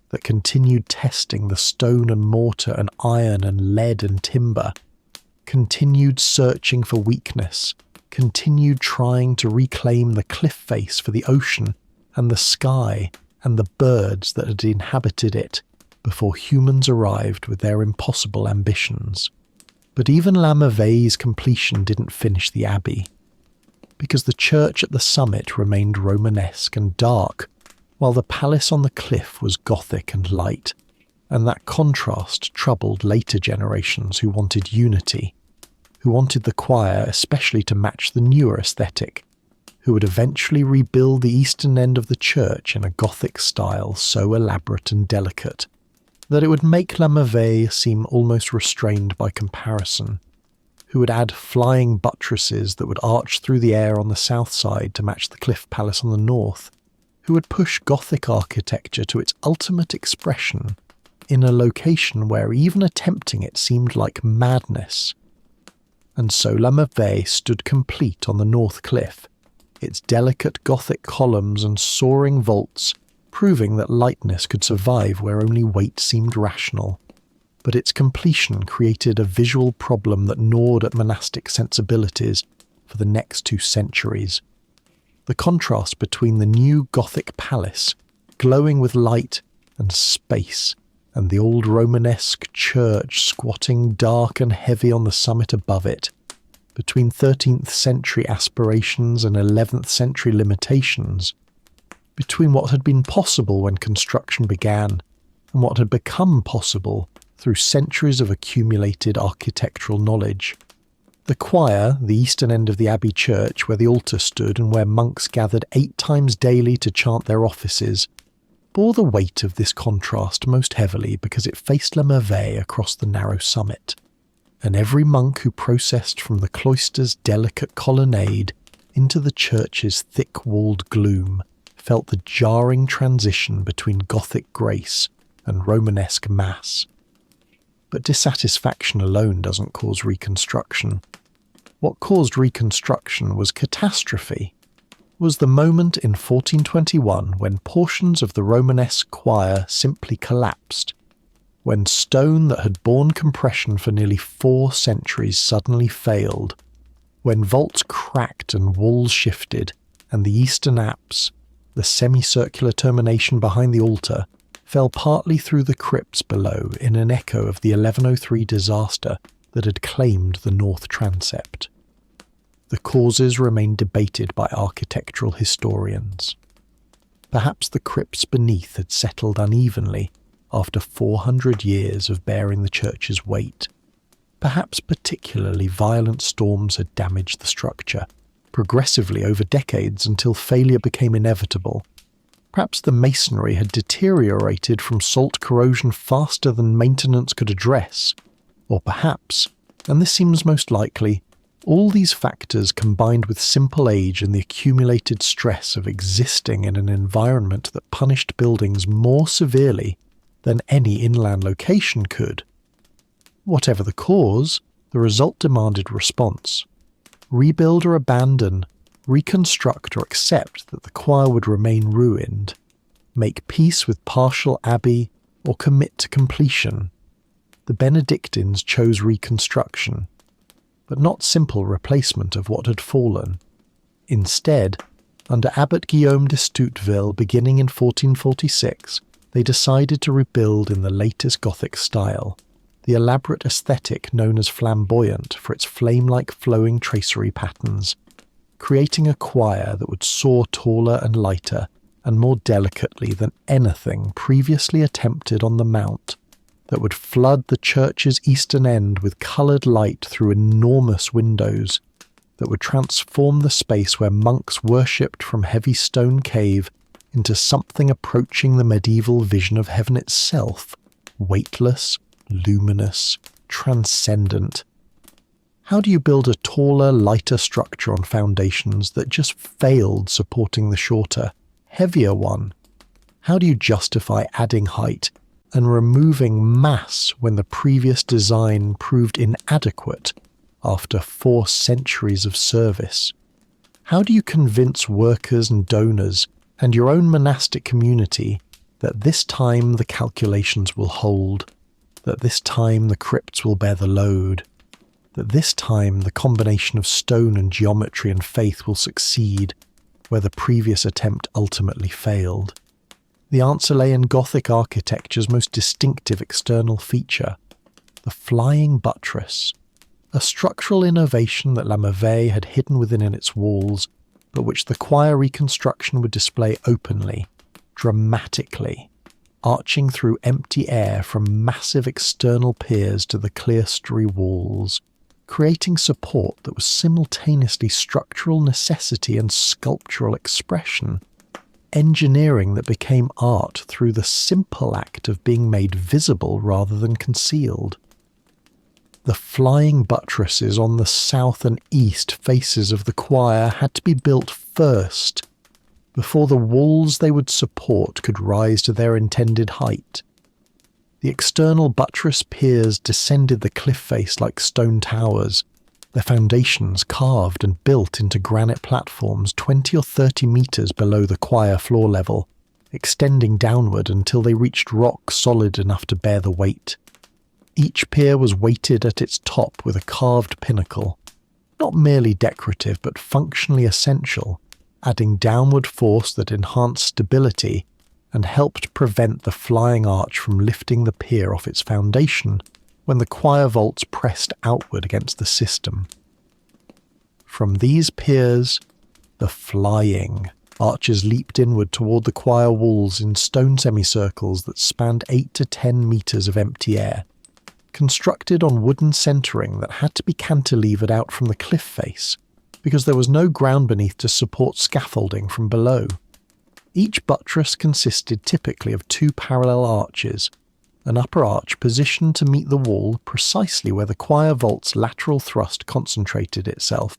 that continued testing the stone and mortar and iron and lead and timber, continued searching for weakness, continued trying to reclaim the cliff face for the ocean and the sky and the birds that had inhabited it before humans arrived with their impossible ambitions. But even La Merveille's completion didn't finish the Abbey, because the church at the summit remained Romanesque and dark, while the palace on the cliff was Gothic and light, and that contrast troubled later generations who wanted unity, who wanted the choir especially to match the newer aesthetic, who would eventually rebuild the eastern end of the church in a Gothic style so elaborate and delicate that it would make La Merveille seem almost restrained by comparison, who would add flying buttresses that would arch through the air on the south side to match the cliff palace on the north, who would push Gothic architecture to its ultimate expression in a location where even attempting it seemed like madness. And so La Merveille stood complete on the north cliff, its delicate Gothic columns and soaring vaults proving that lightness could survive where only weight seemed rational. But its completion created a visual problem that gnawed at monastic sensibilities for the next 2 centuries. The contrast between the new Gothic palace, glowing with light and space, and the old Romanesque church squatting dark and heavy on the summit above it, between 13th century aspirations and 11th century limitations, between what had been possible when construction began and what had become possible through centuries of accumulated architectural knowledge. The choir, the eastern end of the Abbey church where the altar stood and where monks gathered 8 times daily to chant their offices, bore the weight of this contrast most heavily because it faced La Merveille across the narrow summit, and every monk who processed from the cloister's delicate colonnade into the church's thick-walled gloom felt the jarring transition between Gothic grace and Romanesque mass. But dissatisfaction alone doesn't cause reconstruction. What caused reconstruction was catastrophe, was the moment in 1421 when portions of the Romanesque choir simply collapsed, when stone that had borne compression for nearly 4 centuries suddenly failed, when vaults cracked and walls shifted, and the eastern apse, the semicircular termination behind the altar, fell partly through the crypts below in an echo of the 1103 disaster that had claimed the north transept. The causes remain debated by architectural historians. Perhaps the crypts beneath had settled unevenly after 400 years of bearing the church's weight. Perhaps particularly violent storms had damaged the structure, progressively over decades until failure became inevitable. Perhaps the masonry had deteriorated from salt corrosion faster than maintenance could address. Or perhaps, and this seems most likely, all these factors combined with simple age and the accumulated stress of existing in an environment that punished buildings more severely than any inland location could. Whatever the cause, the result demanded response. Rebuild or abandon, reconstruct or accept that the choir would remain ruined, make peace with partial abbey or commit to completion. The Benedictines chose reconstruction, but not simple replacement of what had fallen. Instead, under Abbot Guillaume de Stouteville beginning in 1446, they decided to rebuild in the latest Gothic style, the elaborate aesthetic known as flamboyant for its flame-like flowing tracery patterns, creating a choir that would soar taller and lighter and more delicately than anything previously attempted on the Mount, that would flood the church's eastern end with coloured light through enormous windows, that would transform the space where monks worshipped from heavy stone cave into something approaching the medieval vision of heaven itself, weightless, luminous, transcendent. How do you build a taller, lighter structure on foundations that just failed supporting the shorter, heavier one? How do you justify adding height and removing mass when the previous design proved inadequate after 4 centuries of service? How do you convince workers and donors and your own monastic community that this time the calculations will hold, that this time the crypts will bear the load, that this time the combination of stone and geometry and faith will succeed where the previous attempt ultimately failed? The answer lay in Gothic architecture's most distinctive external feature, the flying buttress, a structural innovation that La Merveille had hidden within its walls, but which the choir reconstruction would display openly, dramatically, arching through empty air from massive external piers to the clerestory walls, creating support that was simultaneously structural necessity and sculptural expression, engineering that became art through the simple act of being made visible rather than concealed. The flying buttresses on the south and east faces of the choir had to be built first, before the walls they would support could rise to their intended height. The external buttress piers descended the cliff face like stone towers, their foundations carved and built into granite platforms 20 or 30 metres below the choir floor level, extending downward until they reached rock solid enough to bear the weight. Each pier was weighted at its top with a carved pinnacle, not merely decorative but functionally essential, adding downward force that enhanced stability and helped prevent the flying arch from lifting the pier off its foundation when the choir vaults pressed outward against the system. From these piers, the flying arches leaped inward toward the choir walls in stone semicircles that spanned 8 to 10 metres of empty air, constructed on wooden centering that had to be cantilevered out from the cliff face because there was no ground beneath to support scaffolding from below. Each buttress consisted typically of 2 parallel arches, an upper arch positioned to meet the wall precisely where the choir vault's lateral thrust concentrated itself,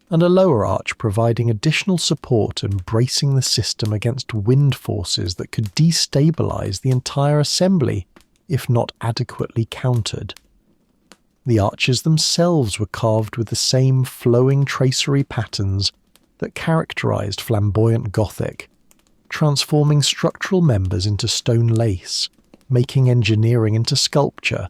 and a lower arch providing additional support and bracing the system against wind forces that could destabilize the entire assembly if not adequately countered. The arches themselves were carved with the same flowing tracery patterns that characterized flamboyant Gothic, transforming structural members into stone lace, making engineering into sculpture,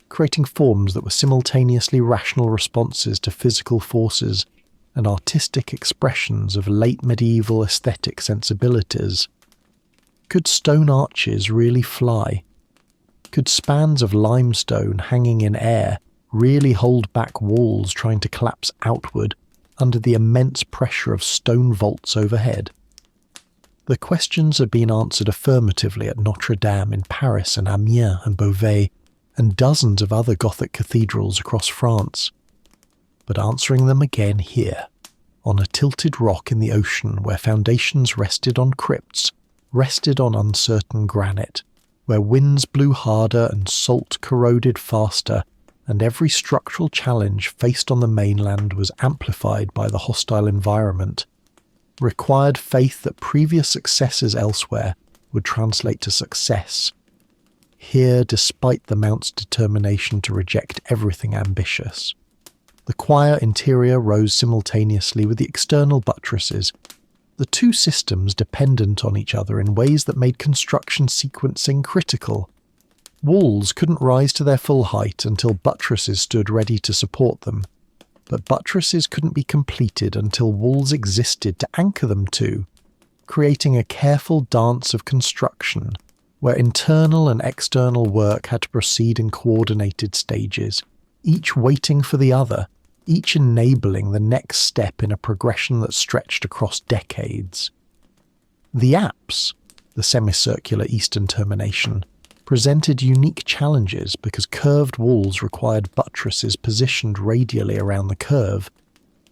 creating forms that were simultaneously rational responses to physical forces and artistic expressions of late medieval aesthetic sensibilities. Could stone arches really fly? Could spans of limestone hanging in air really hold back walls trying to collapse outward under the immense pressure of stone vaults overhead? The questions had been answered affirmatively at Notre Dame in Paris and Amiens and Beauvais and dozens of other Gothic cathedrals across France, but answering them again here, on a tilted rock in the ocean where foundations rested on crypts, rested on uncertain granite, where winds blew harder and salt corroded faster, and every structural challenge faced on the mainland was amplified by the hostile environment, required faith that previous successes elsewhere would translate to success. Here, despite the Mount's determination to reject everything ambitious. The choir interior rose simultaneously with the external buttresses, the two systems dependent on each other in ways that made construction sequencing critical. Walls couldn't rise to their full height until buttresses stood ready to support them, but buttresses couldn't be completed until walls existed to anchor them to, creating a careful dance of construction where internal and external work had to proceed in coordinated stages, each waiting for the other, each enabling the next step in a progression that stretched across decades. The apse, the semicircular eastern termination, presented unique challenges because curved walls required buttresses positioned radially around the curve,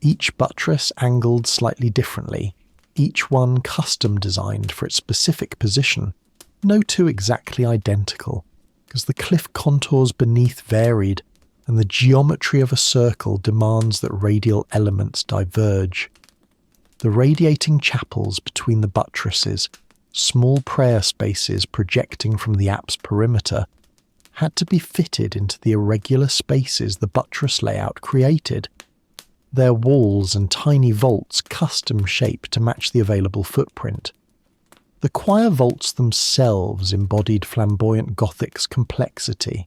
each buttress angled slightly differently, each one custom designed for its specific position, no two exactly identical, because the cliff contours beneath varied and the geometry of a circle demands that radial elements diverge. The radiating chapels between the buttresses, small prayer spaces projecting from the apse perimeter, had to be fitted into the irregular spaces the buttress layout created, their walls and tiny vaults custom shaped to match the available footprint. The choir vaults themselves embodied flamboyant Gothic's complexity.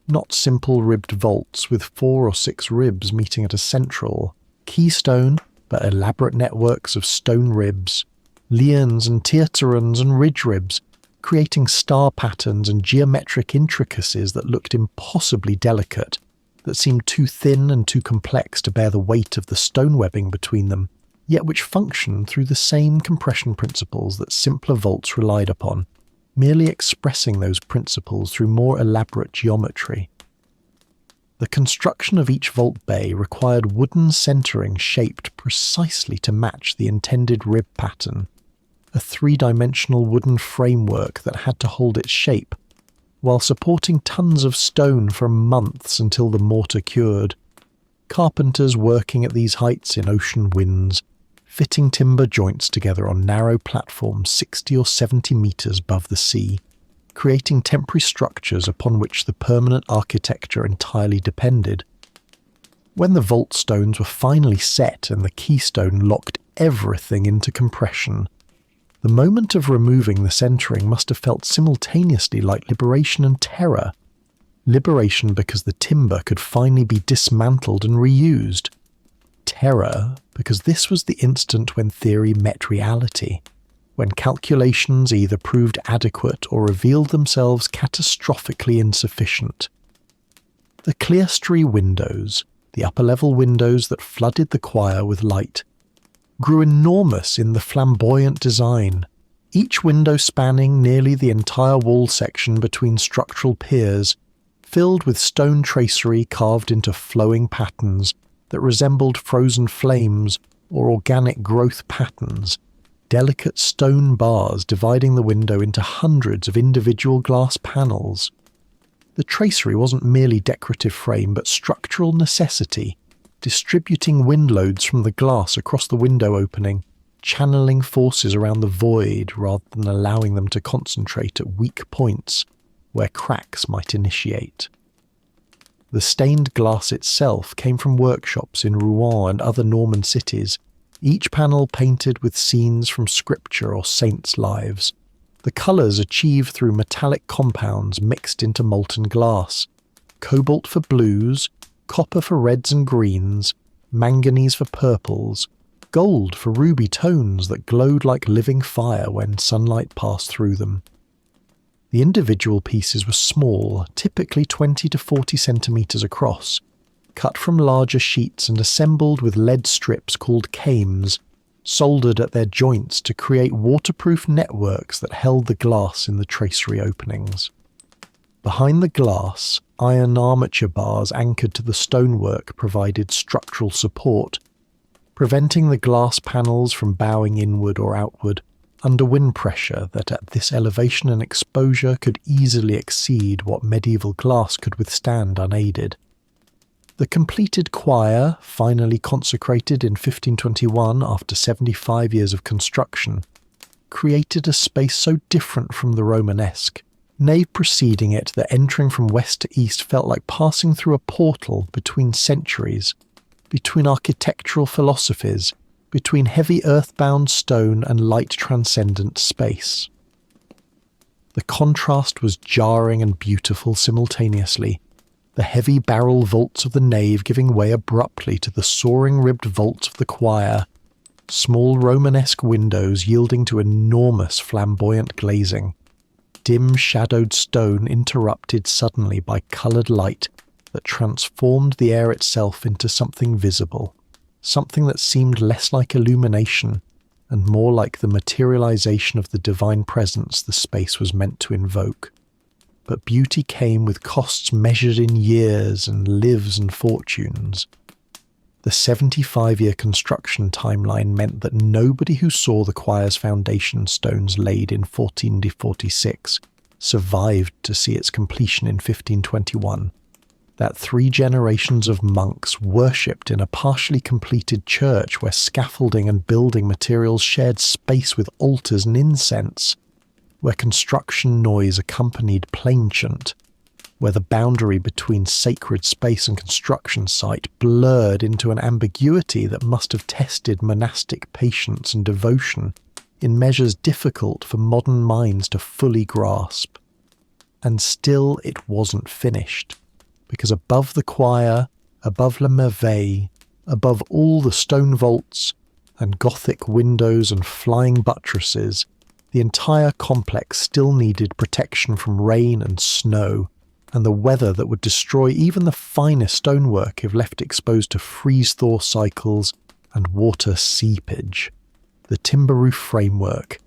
Not simple ribbed vaults with 4 or 6 ribs meeting at a central, keystone, but elaborate networks of stone ribs, leons and tierterons and ridge ribs, creating star patterns and geometric intricacies that looked impossibly delicate, that seemed too thin and too complex to bear the weight of the stone webbing between them, yet which functioned through the same compression principles that simpler vaults relied upon, merely expressing those principles through more elaborate geometry. The construction of each vault bay required wooden centering shaped precisely to match the intended rib pattern, a 3-dimensional wooden framework that had to hold its shape, while supporting tons of stone for months until the mortar cured. Carpenters working at these heights in ocean winds, fitting timber joints together on narrow platforms 60 or 70 metres above the sea, creating temporary structures upon which the permanent architecture entirely depended. When the vault stones were finally set and the keystone locked everything into compression, the moment of removing the centering must have felt simultaneously like liberation and terror. Liberation because the timber could finally be dismantled and reused. Terror because this was the instant when theory met reality, when calculations either proved adequate or revealed themselves catastrophically insufficient. The clerestory windows, the upper-level windows that flooded the choir with light, grew enormous in the flamboyant design, each window spanning nearly the entire wall section between structural piers, filled with stone tracery carved into flowing patterns that resembled frozen flames or organic growth patterns, delicate stone bars dividing the window into hundreds of individual glass panels. The tracery wasn't merely decorative frame but structural necessity, distributing wind loads from the glass across the window opening, channeling forces around the void rather than allowing them to concentrate at weak points where cracks might initiate. The stained glass itself came from workshops in Rouen and other Norman cities, each panel painted with scenes from scripture or saints' lives, the colours achieved through metallic compounds mixed into molten glass, cobalt for blues, copper for reds and greens, manganese for purples, gold for ruby tones that glowed like living fire when sunlight passed through them. The individual pieces were small, typically 20 to 40 centimetres across, cut from larger sheets and assembled with lead strips called cames, soldered at their joints to create waterproof networks that held the glass in the tracery openings. Behind the glass, iron armature bars anchored to the stonework provided structural support, preventing the glass panels from bowing inward or outward under wind pressure that at this elevation and exposure could easily exceed what medieval glass could withstand unaided. The completed choir, finally consecrated in 1521 after 75 years of construction, created a space so different from the Romanesque, Nave preceding it that entering from west to east felt like passing through a portal between centuries, between architectural philosophies, between heavy earthbound stone and light transcendent space. The contrast was jarring and beautiful simultaneously, the heavy barrel vaults of the nave giving way abruptly to the soaring ribbed vaults of the choir, small Romanesque windows yielding to enormous flamboyant glazing, dim shadowed stone interrupted suddenly by coloured light that transformed the air itself into something visible, something that seemed less like illumination and more like the materialization of the divine presence the space was meant to invoke. But beauty came with costs measured in years and lives and fortunes. The 75-year construction timeline meant that nobody who saw the choir's foundation stones laid in 1446 survived to see its completion in 1521. That 3 generations of monks worshipped in a partially completed church where scaffolding and building materials shared space with altars and incense, where construction noise accompanied plainchant, where the boundary between sacred space and construction site blurred into an ambiguity that must have tested monastic patience and devotion in measures difficult for modern minds to fully grasp. And still it wasn't finished, because above the choir, above La Merveille, above all the stone vaults and Gothic windows and flying buttresses, the entire complex still needed protection from rain and snow, and the weather that would destroy even the finest stonework if left exposed to freeze-thaw cycles and water seepage. The timber roof framework,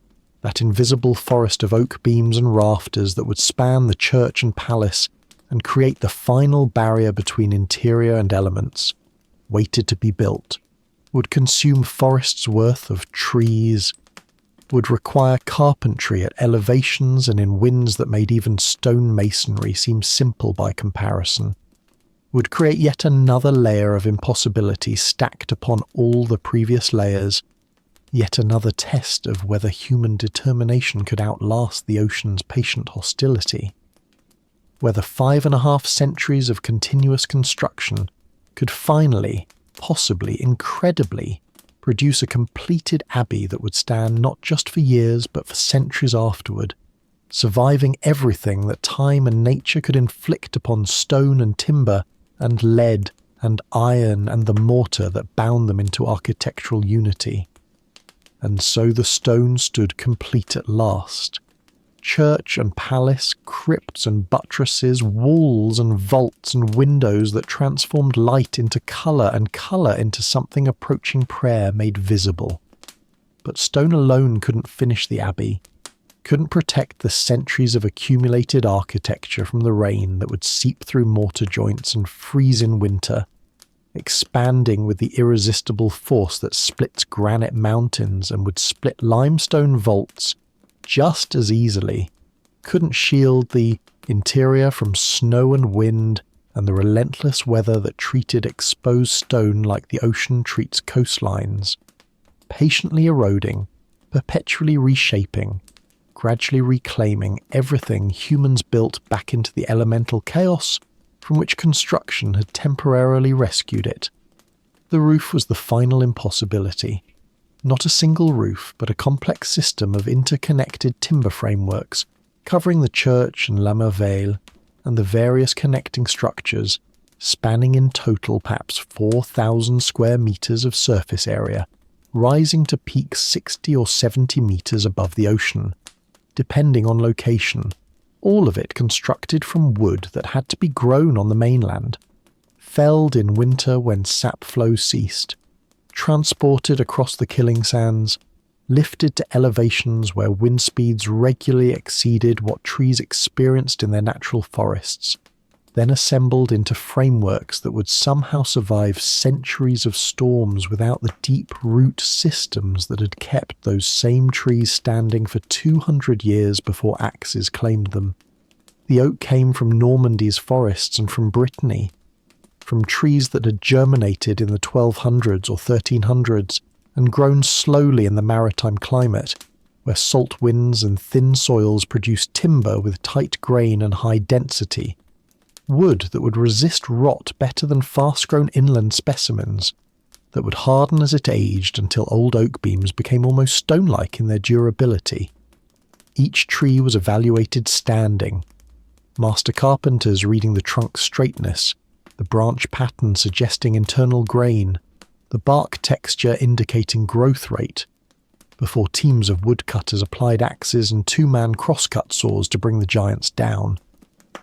that invisible forest of oak beams and rafters that would span the church and palace and create the final barrier between interior and elements, waited to be built, would consume forests' worth of trees, would require carpentry at elevations and in winds that made even stone masonry seem simple by comparison, would create yet another layer of impossibility stacked upon all the previous layers, yet another test of whether human determination could outlast the ocean's patient hostility, whether 5.5 centuries of continuous construction could finally, possibly, incredibly, produce a completed abbey that would stand not just for years but for centuries afterward, surviving everything that time and nature could inflict upon stone and timber and lead and iron and the mortar that bound them into architectural unity. And so the stone stood complete at last. Church and palace, crypts and buttresses, walls and vaults and windows that transformed light into colour and colour into something approaching prayer made visible. But stone alone couldn't finish the abbey, couldn't protect the centuries of accumulated architecture from the rain that would seep through mortar joints and freeze in winter, expanding with the irresistible force that splits granite mountains and would split limestone vaults just as easily, couldn't shield the interior from snow and wind and the relentless weather that treated exposed stone like the ocean treats coastlines, patiently eroding, perpetually reshaping, gradually reclaiming everything humans built back into the elemental chaos from which construction had temporarily rescued it. The roof was the final impossibility. Not a single roof, but a complex system of interconnected timber frameworks covering the church and La Merveille and the various connecting structures, spanning in total perhaps 4,000 square metres of surface area, rising to peaks 60 or 70 metres above the ocean, depending on location, all of it constructed from wood that had to be grown on the mainland, felled in winter when sap flow ceased, transported across the killing sands, lifted to elevations where wind speeds regularly exceeded what trees experienced in their natural forests, then assembled into frameworks that would somehow survive centuries of storms without the deep root systems that had kept those same trees standing for 200 years before axes claimed them. The oak came from Normandy's forests and from Brittany, from trees that had germinated in the 1200s or 1300s and grown slowly in the maritime climate, where salt winds and thin soils produced timber with tight grain and high density, wood that would resist rot better than fast-grown inland specimens, that would harden as it aged until old oak beams became almost stone-like in their durability. Each tree was evaluated standing, master carpenters reading the trunk's straightness, the branch pattern suggesting internal grain, the bark texture indicating growth rate, before teams of woodcutters applied axes and two-man crosscut saws to bring the giants down,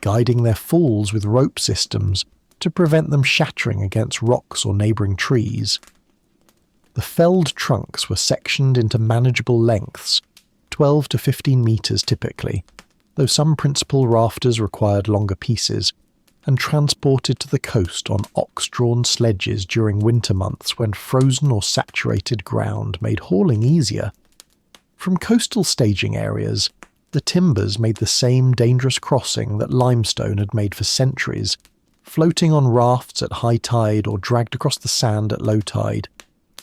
guiding their falls with rope systems to prevent them shattering against rocks or neighbouring trees. The felled trunks were sectioned into manageable lengths, 12 to 15 metres typically, though some principal rafters required longer pieces, and transported to the coast on ox-drawn sledges during winter months when frozen or saturated ground made hauling easier. From coastal staging areas, the timbers made the same dangerous crossing that limestone had made for centuries, floating on rafts at high tide or dragged across the sand at low tide,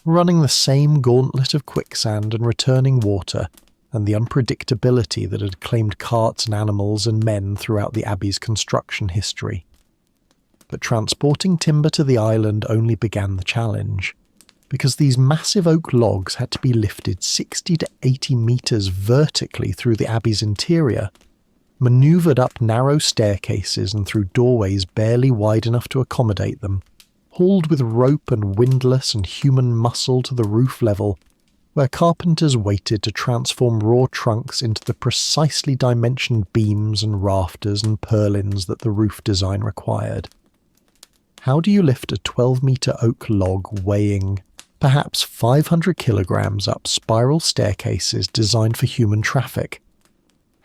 running the same gauntlet of quicksand and returning water and the unpredictability that had claimed carts and animals and men throughout the Abbey's construction history. But transporting timber to the island only began the challenge, because these massive oak logs had to be lifted 60 to 80 metres vertically through the Abbey's interior, manoeuvred up narrow staircases and through doorways barely wide enough to accommodate them, hauled with rope and windlass and human muscle to the roof level, where carpenters waited to transform raw trunks into the precisely dimensioned beams and rafters and purlins that the roof design required. How do you lift a 12-metre oak log weighing perhaps 500 kilograms up spiral staircases designed for human traffic?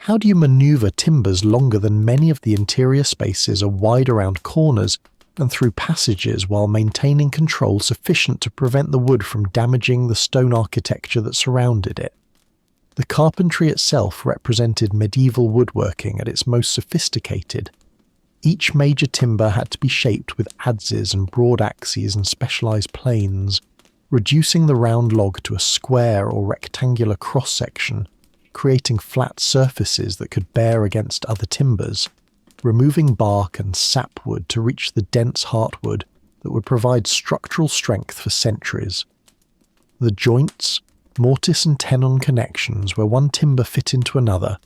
How do you manoeuvre timbers longer than many of the interior spaces are wide around corners and through passages while maintaining control sufficient to prevent the wood from damaging the stone architecture that surrounded it? The carpentry itself represented medieval woodworking at its most sophisticated. Each major timber had to be shaped with adzes and broad axes and specialized planes, reducing the round log to a square or rectangular cross-section, creating flat surfaces that could bear against other timbers, removing bark and sapwood to reach the dense heartwood that would provide structural strength for centuries. The joints, mortise and tenon connections where one timber fit into another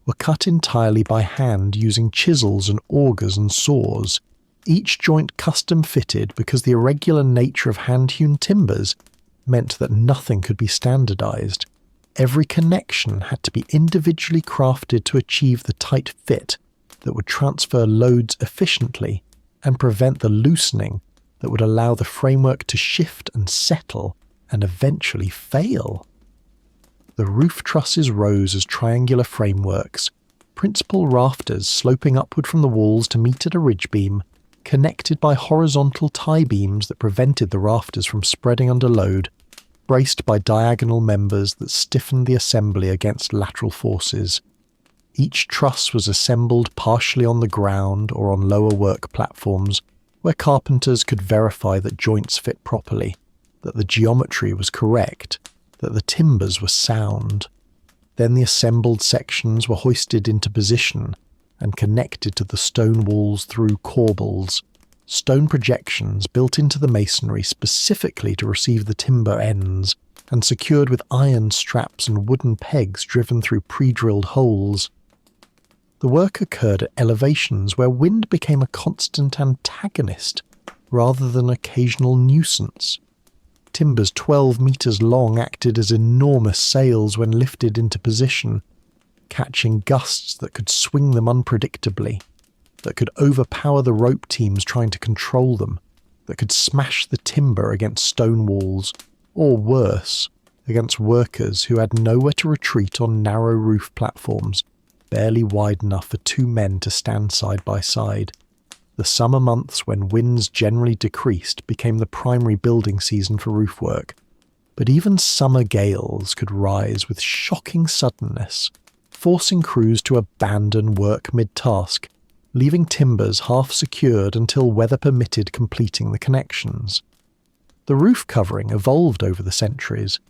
were cut entirely by hand using chisels and augers and saws, each joint custom fitted because the irregular nature of hand-hewn timbers meant that nothing could be standardized. Every connection had to be individually crafted to achieve the tight fit that would transfer loads efficiently and prevent the loosening that would allow the framework to shift and settle and eventually fail. The roof trusses rose as triangular frameworks, principal rafters sloping upward from the walls to meet at a ridge beam, connected by horizontal tie beams that prevented the rafters from spreading under load, braced by diagonal members that stiffened the assembly against lateral forces. Each truss was assembled partially on the ground or on lower work platforms, where carpenters could verify that joints fit properly, that the geometry was correct, that the timbers were sound. Then the assembled sections were hoisted into position and connected to the stone walls through corbels, stone projections built into the masonry specifically to receive the timber ends and secured with iron straps and wooden pegs driven through pre-drilled holes. The work occurred at elevations where wind became a constant antagonist rather than an occasional nuisance. Timbers 12 metres long acted as enormous sails when lifted into position, catching gusts that could swing them unpredictably, that could overpower the rope teams trying to control them, that could smash the timber against stone walls, or worse, against workers who had nowhere to retreat on narrow roof platforms, barely wide enough for two men to stand side by side. The summer months when winds generally decreased became the primary building season for roof work, but even summer gales could rise with shocking suddenness, forcing crews to abandon work mid-task, leaving timbers half-secured until weather permitted completing the connections. The roof covering evolved over the centuries.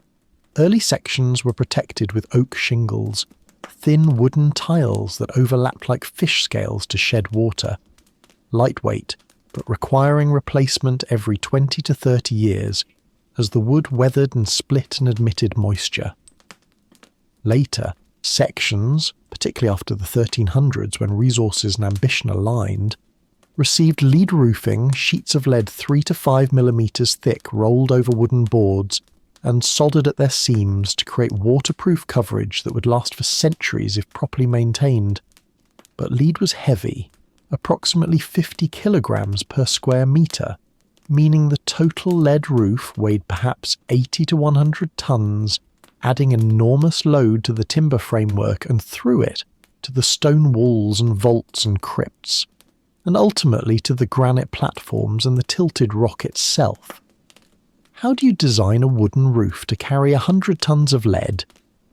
Early sections were protected with oak shingles, thin wooden tiles that overlapped like fish scales to shed water. Lightweight, but requiring replacement every 20 to 30 years as the wood weathered and split and admitted moisture. Later, sections, particularly after the 1300s when resources and ambition aligned, received lead roofing, sheets of lead 3 to 5 millimeters thick rolled over wooden boards and soldered at their seams to create waterproof coverage that would last for centuries if properly maintained. But lead was heavy, approximately 50 kilograms per square metre, meaning the total lead roof weighed perhaps 80 to 100 tons, adding enormous load to the timber framework and through it to the stone walls and vaults and crypts, and ultimately to the granite platforms and the tilted rock itself. How do you design a wooden roof to carry 100 tons of lead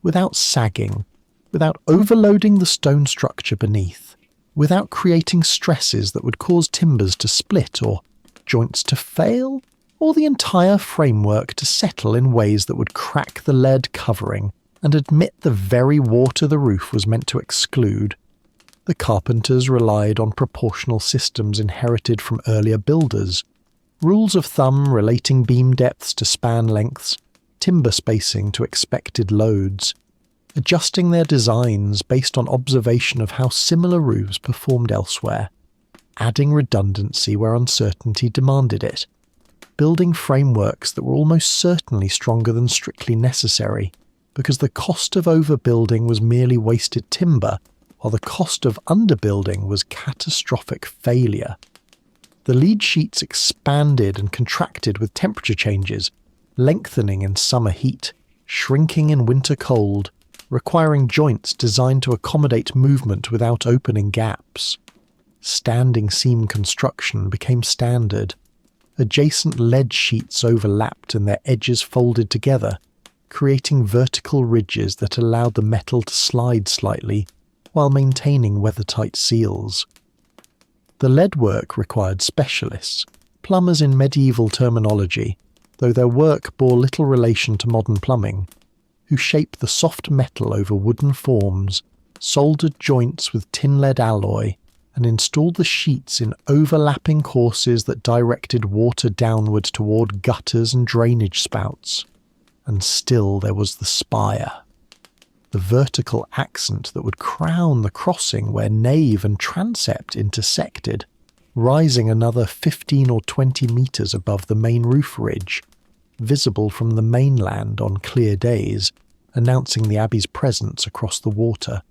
without sagging, without overloading the stone structure beneath, without creating stresses that would cause timbers to split or joints to fail, or the entire framework to settle in ways that would crack the lead covering and admit the very water the roof was meant to exclude? The carpenters relied on proportional systems inherited from earlier builders, rules of thumb relating beam depths to span lengths, timber spacing to expected loads, adjusting their designs based on observation of how similar roofs performed elsewhere, adding redundancy where uncertainty demanded it, building frameworks that were almost certainly stronger than strictly necessary, because the cost of overbuilding was merely wasted timber, while the cost of underbuilding was catastrophic failure. The lead sheets expanded and contracted with temperature changes, lengthening in summer heat, shrinking in winter cold, requiring joints designed to accommodate movement without opening gaps. Standing seam construction became standard. Adjacent lead sheets overlapped and their edges folded together, creating vertical ridges that allowed the metal to slide slightly while maintaining weather-tight seals. The lead work required specialists, plumbers in medieval terminology, though their work bore little relation to modern plumbing, who shaped the soft metal over wooden forms, soldered joints with tin lead alloy, and installed the sheets in overlapping courses that directed water downward toward gutters and drainage spouts. And still there was the spire, the vertical accent that would crown the crossing where nave and transept intersected, rising another 15 or 20 metres above the main roof ridge, visible from the mainland on clear days, announcing the abbey's presence across the water.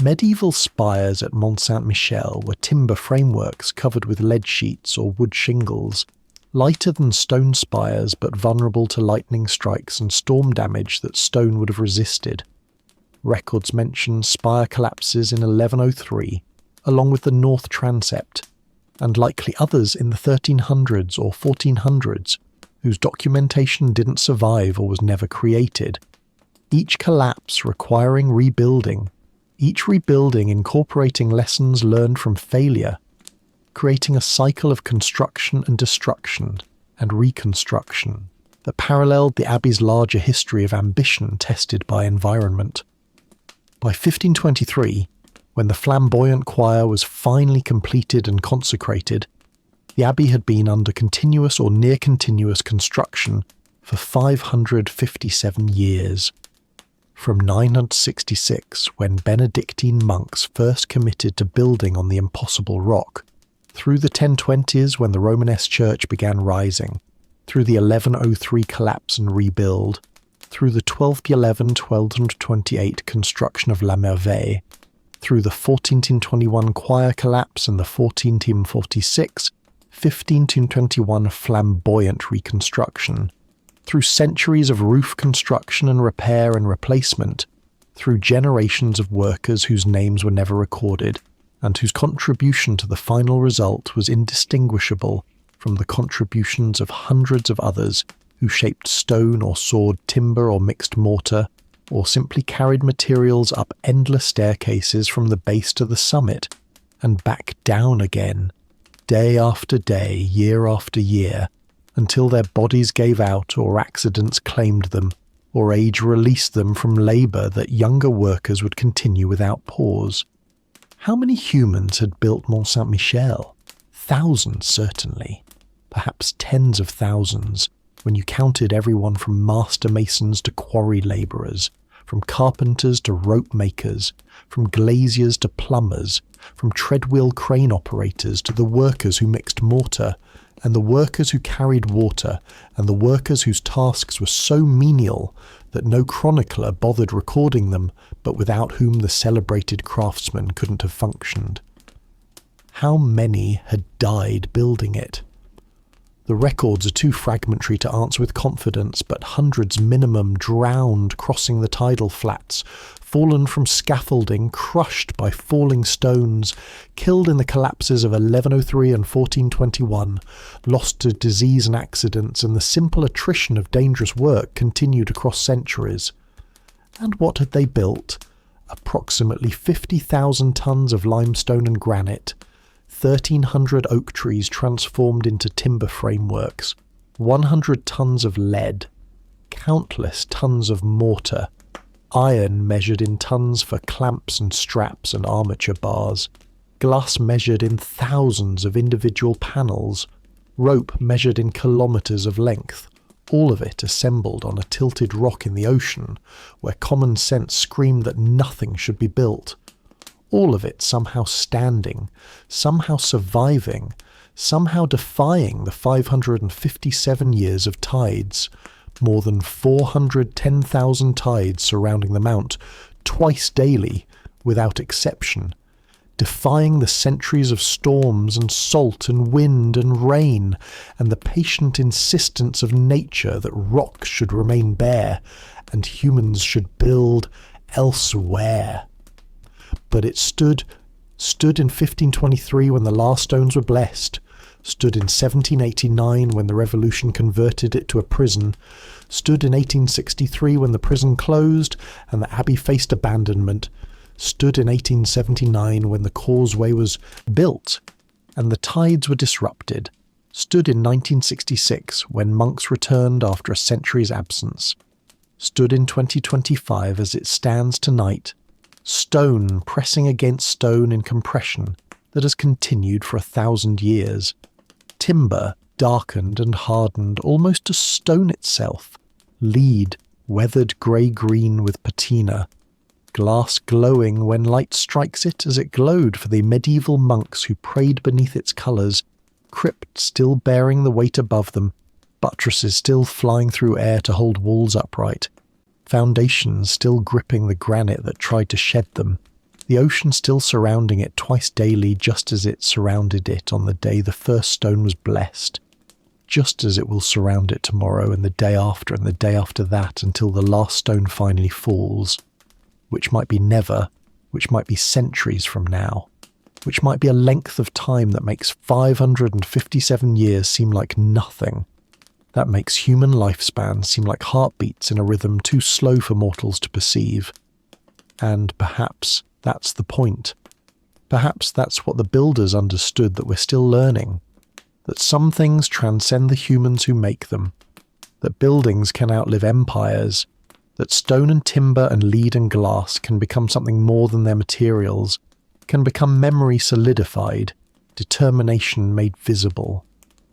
Medieval spires at Mont Saint Michel were timber frameworks covered with lead sheets or wood shingles, lighter than stone spires but vulnerable to lightning strikes and storm damage that stone would have resisted. Records mention spire collapses in 1103, along with the north transept, and likely others in the 1300s or 1400s, whose documentation didn't survive or was never created. Each collapse requiring rebuilding, each rebuilding incorporating lessons learned from failure, creating a cycle of construction and destruction and reconstruction that paralleled the abbey's larger history of ambition tested by environment. By 1523, when the flamboyant choir was finally completed and consecrated, the abbey had been under continuous or near-continuous construction for 557 years. From 966, when Benedictine monks first committed to building on the impossible rock, through the 1020s when the Romanesque Church began rising, through the 1103 collapse and rebuild, through the 1211-1228 construction of La Merveille, through the 1421 choir collapse and the 1446, 1521 flamboyant reconstruction, through centuries of roof construction and repair and replacement, through generations of workers whose names were never recorded, and whose contribution to the final result was indistinguishable from the contributions of hundreds of others who shaped stone or sawed timber or mixed mortar, or simply carried materials up endless staircases from the base to the summit, and back down again, day after day, year after year, until their bodies gave out or accidents claimed them, or age released them from labour that younger workers would continue without pause. How many humans had built Mont Saint Michel? Thousands, certainly. Perhaps tens of thousands, when you counted everyone from master masons to quarry labourers, from carpenters to rope makers, from glaziers to plumbers, from treadwheel crane operators to the workers who mixed mortar, and the workers who carried water, and the workers whose tasks were so menial that no chronicler bothered recording them, but without whom the celebrated craftsman couldn't have functioned. How many had died building it? The records are too fragmentary to answer with confidence, but hundreds minimum drowned crossing the tidal flats, fallen from scaffolding, crushed by falling stones, killed in the collapses of 1103 and 1421, lost to disease and accidents, and the simple attrition of dangerous work continued across centuries. And what had they built? Approximately 50,000 tons of limestone and granite, 1,300 oak trees transformed into timber frameworks, 100 tons of lead, countless tons of mortar, iron measured in tons for clamps and straps and armature bars, glass measured in thousands of individual panels, rope measured in kilometres of length, all of it assembled on a tilted rock in the ocean, where common sense screamed that nothing should be built. All of it somehow standing, somehow surviving, somehow defying the 557 years of tides, more than 410,000 tides surrounding the mount, twice daily, without exception, defying the centuries of storms and salt and wind and rain, and the patient insistence of nature that rocks should remain bare, and humans should build elsewhere. But it stood in 1523 when the last stones were blessed, stood in 1789 when the revolution converted it to a prison, stood in 1863 when the prison closed and the abbey faced abandonment, stood in 1879 when the causeway was built and the tides were disrupted, stood in 1966 when monks returned after a century's absence, stood in 2025 as it stands tonight, stone pressing against stone in compression that has continued for 1,000 years, timber darkened and hardened almost to stone itself, lead weathered grey-green with patina, glass glowing when light strikes it as it glowed for the medieval monks who prayed beneath its colours, crypt still bearing the weight above them, buttresses still flying through air to hold walls upright, foundations still gripping the granite that tried to shed them, the ocean still surrounding it twice daily just as it surrounded it on the day the first stone was blessed, just as it will surround it tomorrow and the day after that until the last stone finally falls, which might be never, which might be centuries from now, which might be a length of time that makes 557 years seem like nothing. That makes human lifespans seem like heartbeats in a rhythm too slow for mortals to perceive. And perhaps that's the point. Perhaps that's what the builders understood that we're still learning. That some things transcend the humans who make them. That buildings can outlive empires. That stone and timber and lead and glass can become something more than their materials, can become memory solidified, determination made visible.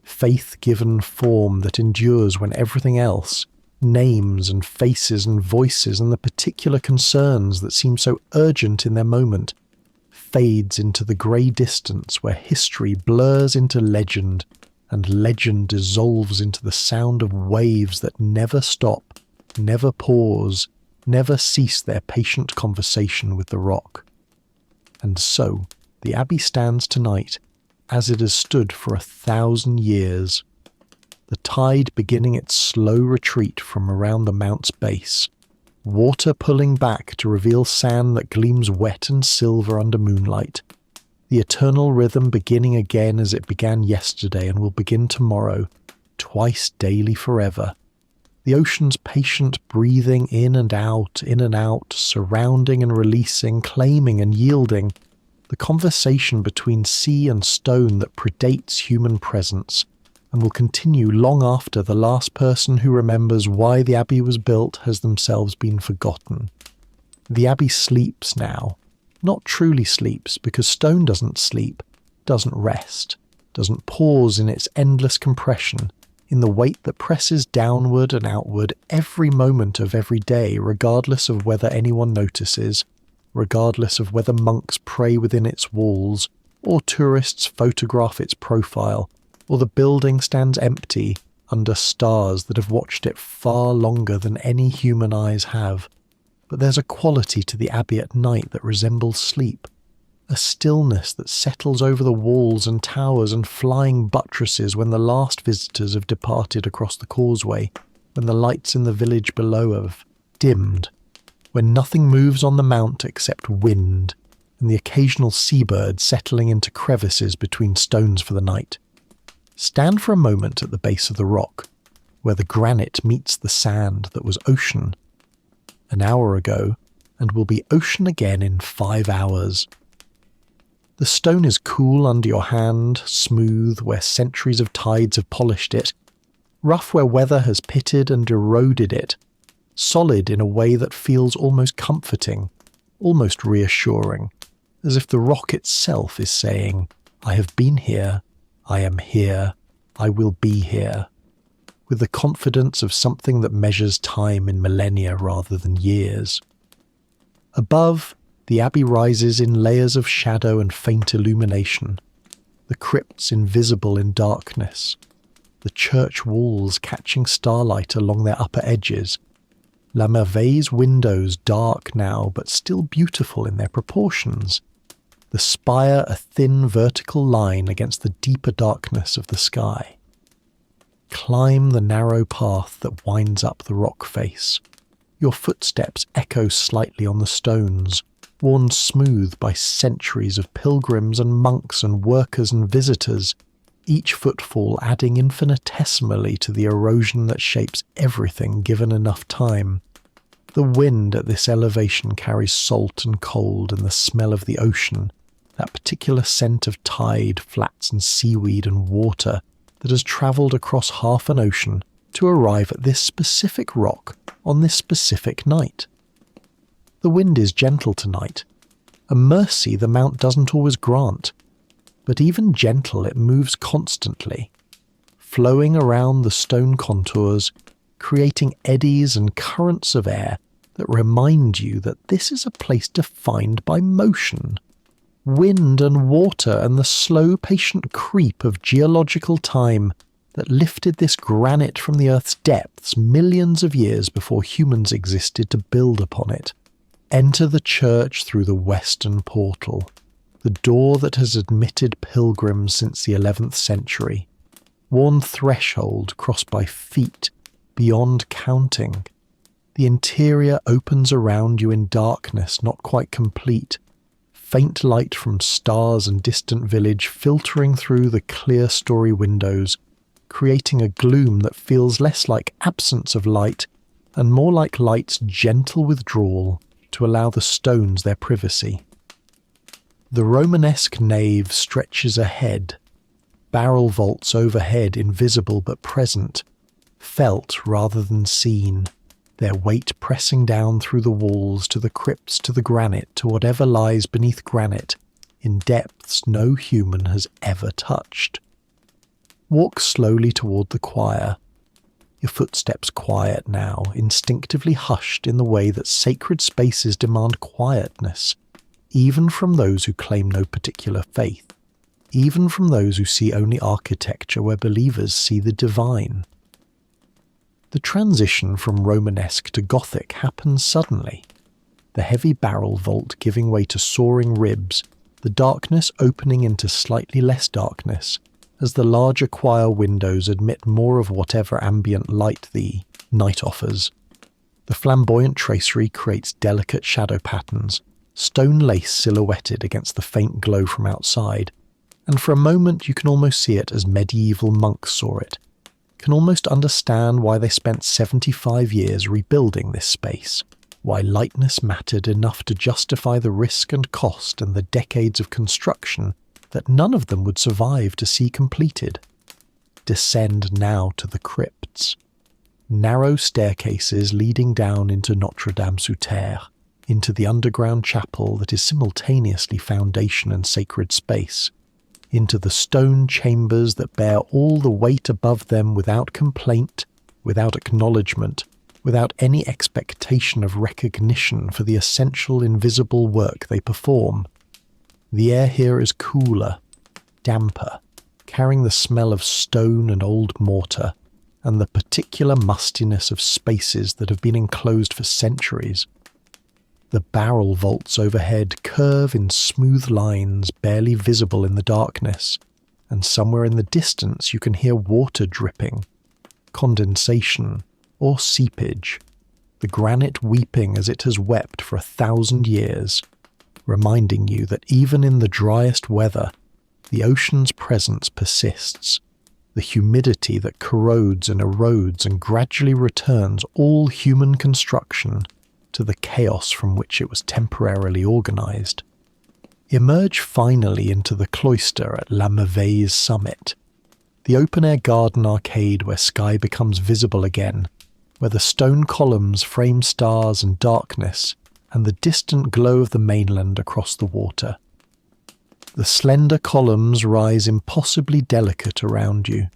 Faith given form that endures when everything else, names and faces and voices and the particular concerns that seem so urgent in their moment, fades into the grey distance where history blurs into legend and legend dissolves into the sound of waves that never stop, never pause, never cease their patient conversation with the rock. And so, the abbey stands tonight, as it has stood for 1,000 years, the tide beginning its slow retreat from around the mount's base, water pulling back to reveal sand that gleams wet and silver under moonlight, the eternal rhythm beginning again as it began yesterday and will begin tomorrow, twice daily forever, the ocean's patient breathing in and out, surrounding and releasing, claiming and yielding, the conversation between sea and stone that predates human presence, and will continue long after the last person who remembers why the abbey was built has themselves been forgotten. The abbey sleeps now. Not truly sleeps, because stone doesn't sleep, doesn't rest, doesn't pause in its endless compression, in the weight that presses downward and outward every moment of every day, regardless of whether anyone notices, regardless of whether monks pray within its walls, or tourists photograph its profile, or the building stands empty under stars that have watched it far longer than any human eyes have. But there's a quality to the abbey at night that resembles sleep, a stillness that settles over the walls and towers and flying buttresses when the last visitors have departed across the causeway, when the lights in the village below have dimmed, when nothing moves on the mount except wind and the occasional seabird settling into crevices between stones for the night. Stand for a moment at the base of the rock, where the granite meets the sand that was ocean an hour ago and will be ocean again in 5 hours. The stone is cool under your hand, smooth where centuries of tides have polished it, rough where weather has pitted and eroded it, solid in a way that feels almost comforting, almost reassuring, as if the rock itself is saying, "I have been here, I am here, I will be here," with the confidence of something that measures time in millennia rather than years. Above, the abbey rises in layers of shadow and faint illumination, the crypts invisible in darkness, the church walls catching starlight along their upper edges, La Merveille's windows dark now but still beautiful in their proportions, the spire a thin vertical line against the deeper darkness of the sky. Climb the narrow path that winds up the rock face. Your footsteps echo slightly on the stones, worn smooth by centuries of pilgrims and monks and workers and visitors, each footfall adding infinitesimally to the erosion that shapes everything given enough time. The wind at this elevation carries salt and cold and the smell of the ocean, that particular scent of tide, flats and seaweed and water that has travelled across half an ocean to arrive at this specific rock on this specific night. The wind is gentle tonight, a mercy the mount doesn't always grant, but even gentle it moves constantly, flowing around the stone contours, creating eddies and currents of air that remind you that this is a place defined by motion, wind and water and the slow, patient creep of geological time that lifted this granite from the earth's depths millions of years before humans existed to build upon it. Enter the church through the western portal, the door that has admitted pilgrims since the 11th century, worn threshold crossed by feet beyond counting. The interior opens around you in darkness not quite complete, faint light from stars and distant village filtering through the clear story windows, creating a gloom that feels less like absence of light and more like light's gentle withdrawal to allow the stones their privacy. The Romanesque nave stretches ahead, barrel vaults overhead invisible but present, felt rather than seen, their weight pressing down through the walls to the crypts to the granite to whatever lies beneath granite in depths no human has ever touched. Walk slowly toward the choir, your footsteps quiet now, instinctively hushed in the way that sacred spaces demand quietness, even from those who claim no particular faith, even from those who see only architecture where believers see the divine. The transition from Romanesque to Gothic happens suddenly, the heavy barrel vault giving way to soaring ribs, the darkness opening into slightly less darkness, as the larger choir windows admit more of whatever ambient light the night offers. The flamboyant tracery creates delicate shadow patterns, stone lace silhouetted against the faint glow from outside, and for a moment you can almost see it as medieval monks saw it, can almost understand why they spent 75 years rebuilding this space, why lightness mattered enough to justify the risk and cost and the decades of construction that none of them would survive to see completed. descend now to the crypts. Narrow staircases leading down into Notre-Dame-sous-Terre, into the underground chapel that is simultaneously foundation and sacred space, into the stone chambers that bear all the weight above them without complaint, without acknowledgement, without any expectation of recognition for the essential invisible work they perform. The air here is cooler, damper, carrying the smell of stone and old mortar, and the particular mustiness of spaces that have been enclosed for centuries. The barrel vaults overhead curve in smooth lines barely visible in the darkness, and somewhere in the distance you can hear water dripping, condensation, or seepage, the granite weeping as it has wept for 1,000 years, reminding you that even in the driest weather, the ocean's presence persists, the humidity that corrodes and erodes and gradually returns all human construction to the chaos from which it was temporarily organized. Emerge finally into the cloister at La Merveille's summit, the open-air garden arcade where sky becomes visible again, where the stone columns frame stars and darkness and the distant glow of the mainland across the water. The slender columns rise impossibly delicate around you,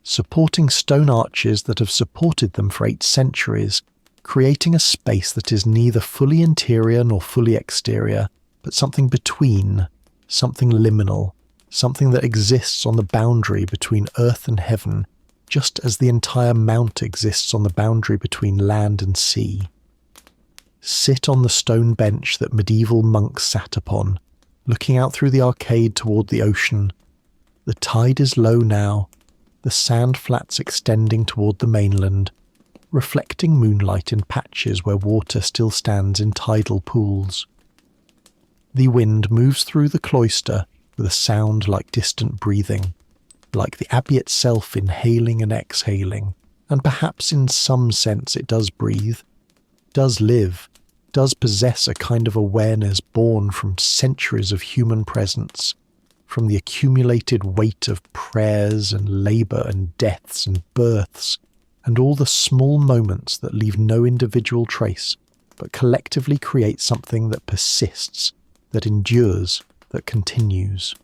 supporting stone arches that have supported them for 8 centuries, creating a space that is neither fully interior nor fully exterior, but something between, something liminal, something that exists on the boundary between earth and heaven, just as the entire mount exists on the boundary between land and sea. Sit on the stone bench that medieval monks sat upon, looking out through the arcade toward the ocean. The tide is low now, the sand flats extending toward the mainland, reflecting moonlight in patches where water still stands in tidal pools. The wind moves through the cloister with a sound like distant breathing, like the abbey itself inhaling and exhaling, and perhaps in some sense it does breathe, does live, does possess a kind of awareness born from centuries of human presence, from the accumulated weight of prayers and labour and deaths and births, and all the small moments that leave no individual trace, but collectively create something that persists, that endures, that continues.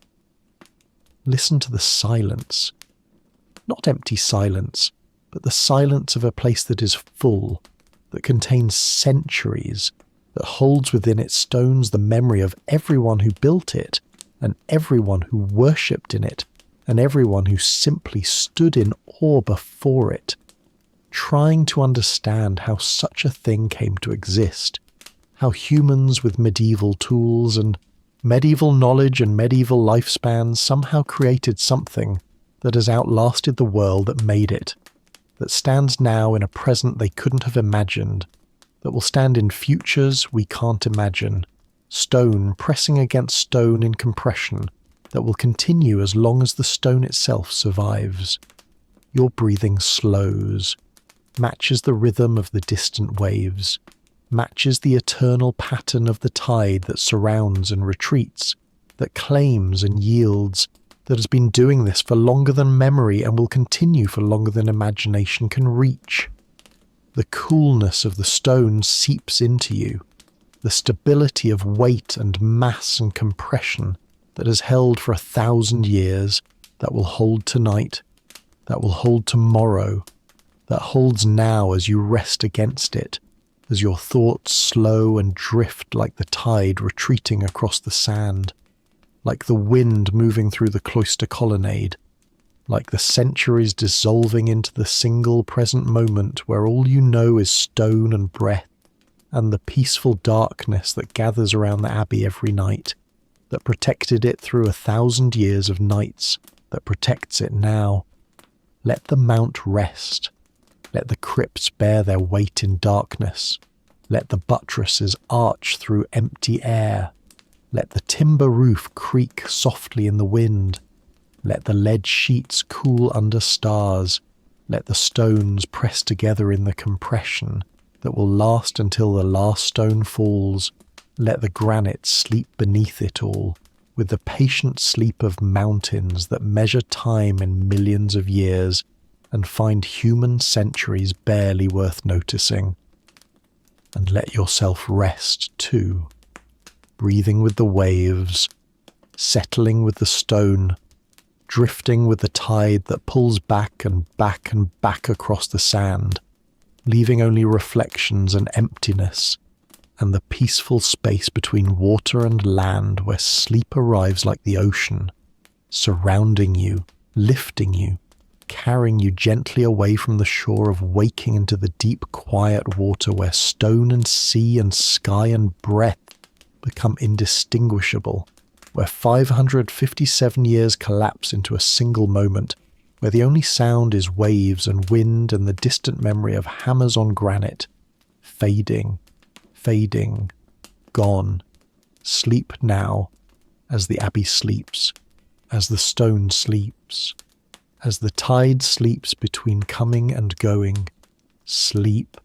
Listen to the silence. Not empty silence, but the silence of a place that is full, that contains centuries, that holds within its stones the memory of everyone who built it, and everyone who worshipped in it, and everyone who simply stood in awe before it, trying to understand how such a thing came to exist, how humans with medieval tools and medieval knowledge and medieval lifespans somehow created something that has outlasted the world that made it, that stands now in a present they couldn't have imagined, that will stand in futures we can't imagine, stone pressing against stone in compression, that will continue as long as the stone itself survives. Your breathing slows, matches the rhythm of the distant waves, matches the eternal pattern of the tide that surrounds and retreats, that claims and yields, that has been doing this for longer than memory and will continue for longer than imagination can reach. The coolness of the stone seeps into you, the stability of weight and mass and compression that has held for 1,000 years, that will hold tonight, that will hold tomorrow, that holds now as you rest against it, as your thoughts slow and drift like the tide retreating across the sand, like the wind moving through the cloister colonnade, like the centuries dissolving into the single present moment where all you know is stone and breath, and the peaceful darkness that gathers around the abbey every night, that protected it through 1,000 years of nights, that protects it now. Let the mount rest. Let the crypts bear their weight in darkness. Let the buttresses arch through empty air. Let the timber roof creak softly in the wind. Let the lead sheets cool under stars. Let the stones press together in the compression that will last until the last stone falls. Let the granite sleep beneath it all, with the patient sleep of mountains that measure time in millions of years and find human centuries barely worth noticing. And let yourself rest too, breathing with the waves, settling with the stone, drifting with the tide that pulls back and back and back across the sand, leaving only reflections and emptiness, and the peaceful space between water and land where sleep arrives like the ocean, surrounding you, lifting you, carrying you gently away from the shore of waking into the deep quiet water where stone and sea and sky and breath become indistinguishable, where 557 years collapse into a single moment, where the only sound is waves and wind and the distant memory of hammers on granite, fading, fading, gone. Sleep now, as the abbey sleeps, as the stone sleeps, as the tide sleeps between coming and going. Sleep